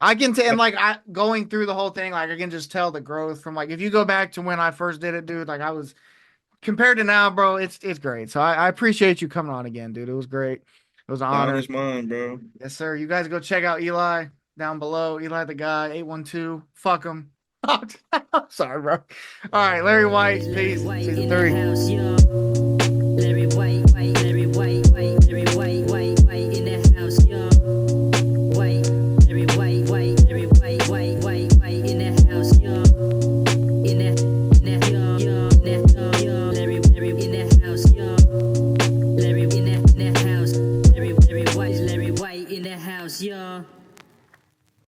I can tell, and like I going through the whole thing, like I can just tell the growth from like if you go back to when I first did it, dude. Like I was compared to now, bro. It's great. So I appreciate you coming on again, dude. It was great. It was an Down honor. is mine, bro. Yes, sir. You guys go check out Eli down below. Eli the guy 812. Fuck him. Sorry, bro. All right, Larry White. Peace. White Season in 3. the house, yo.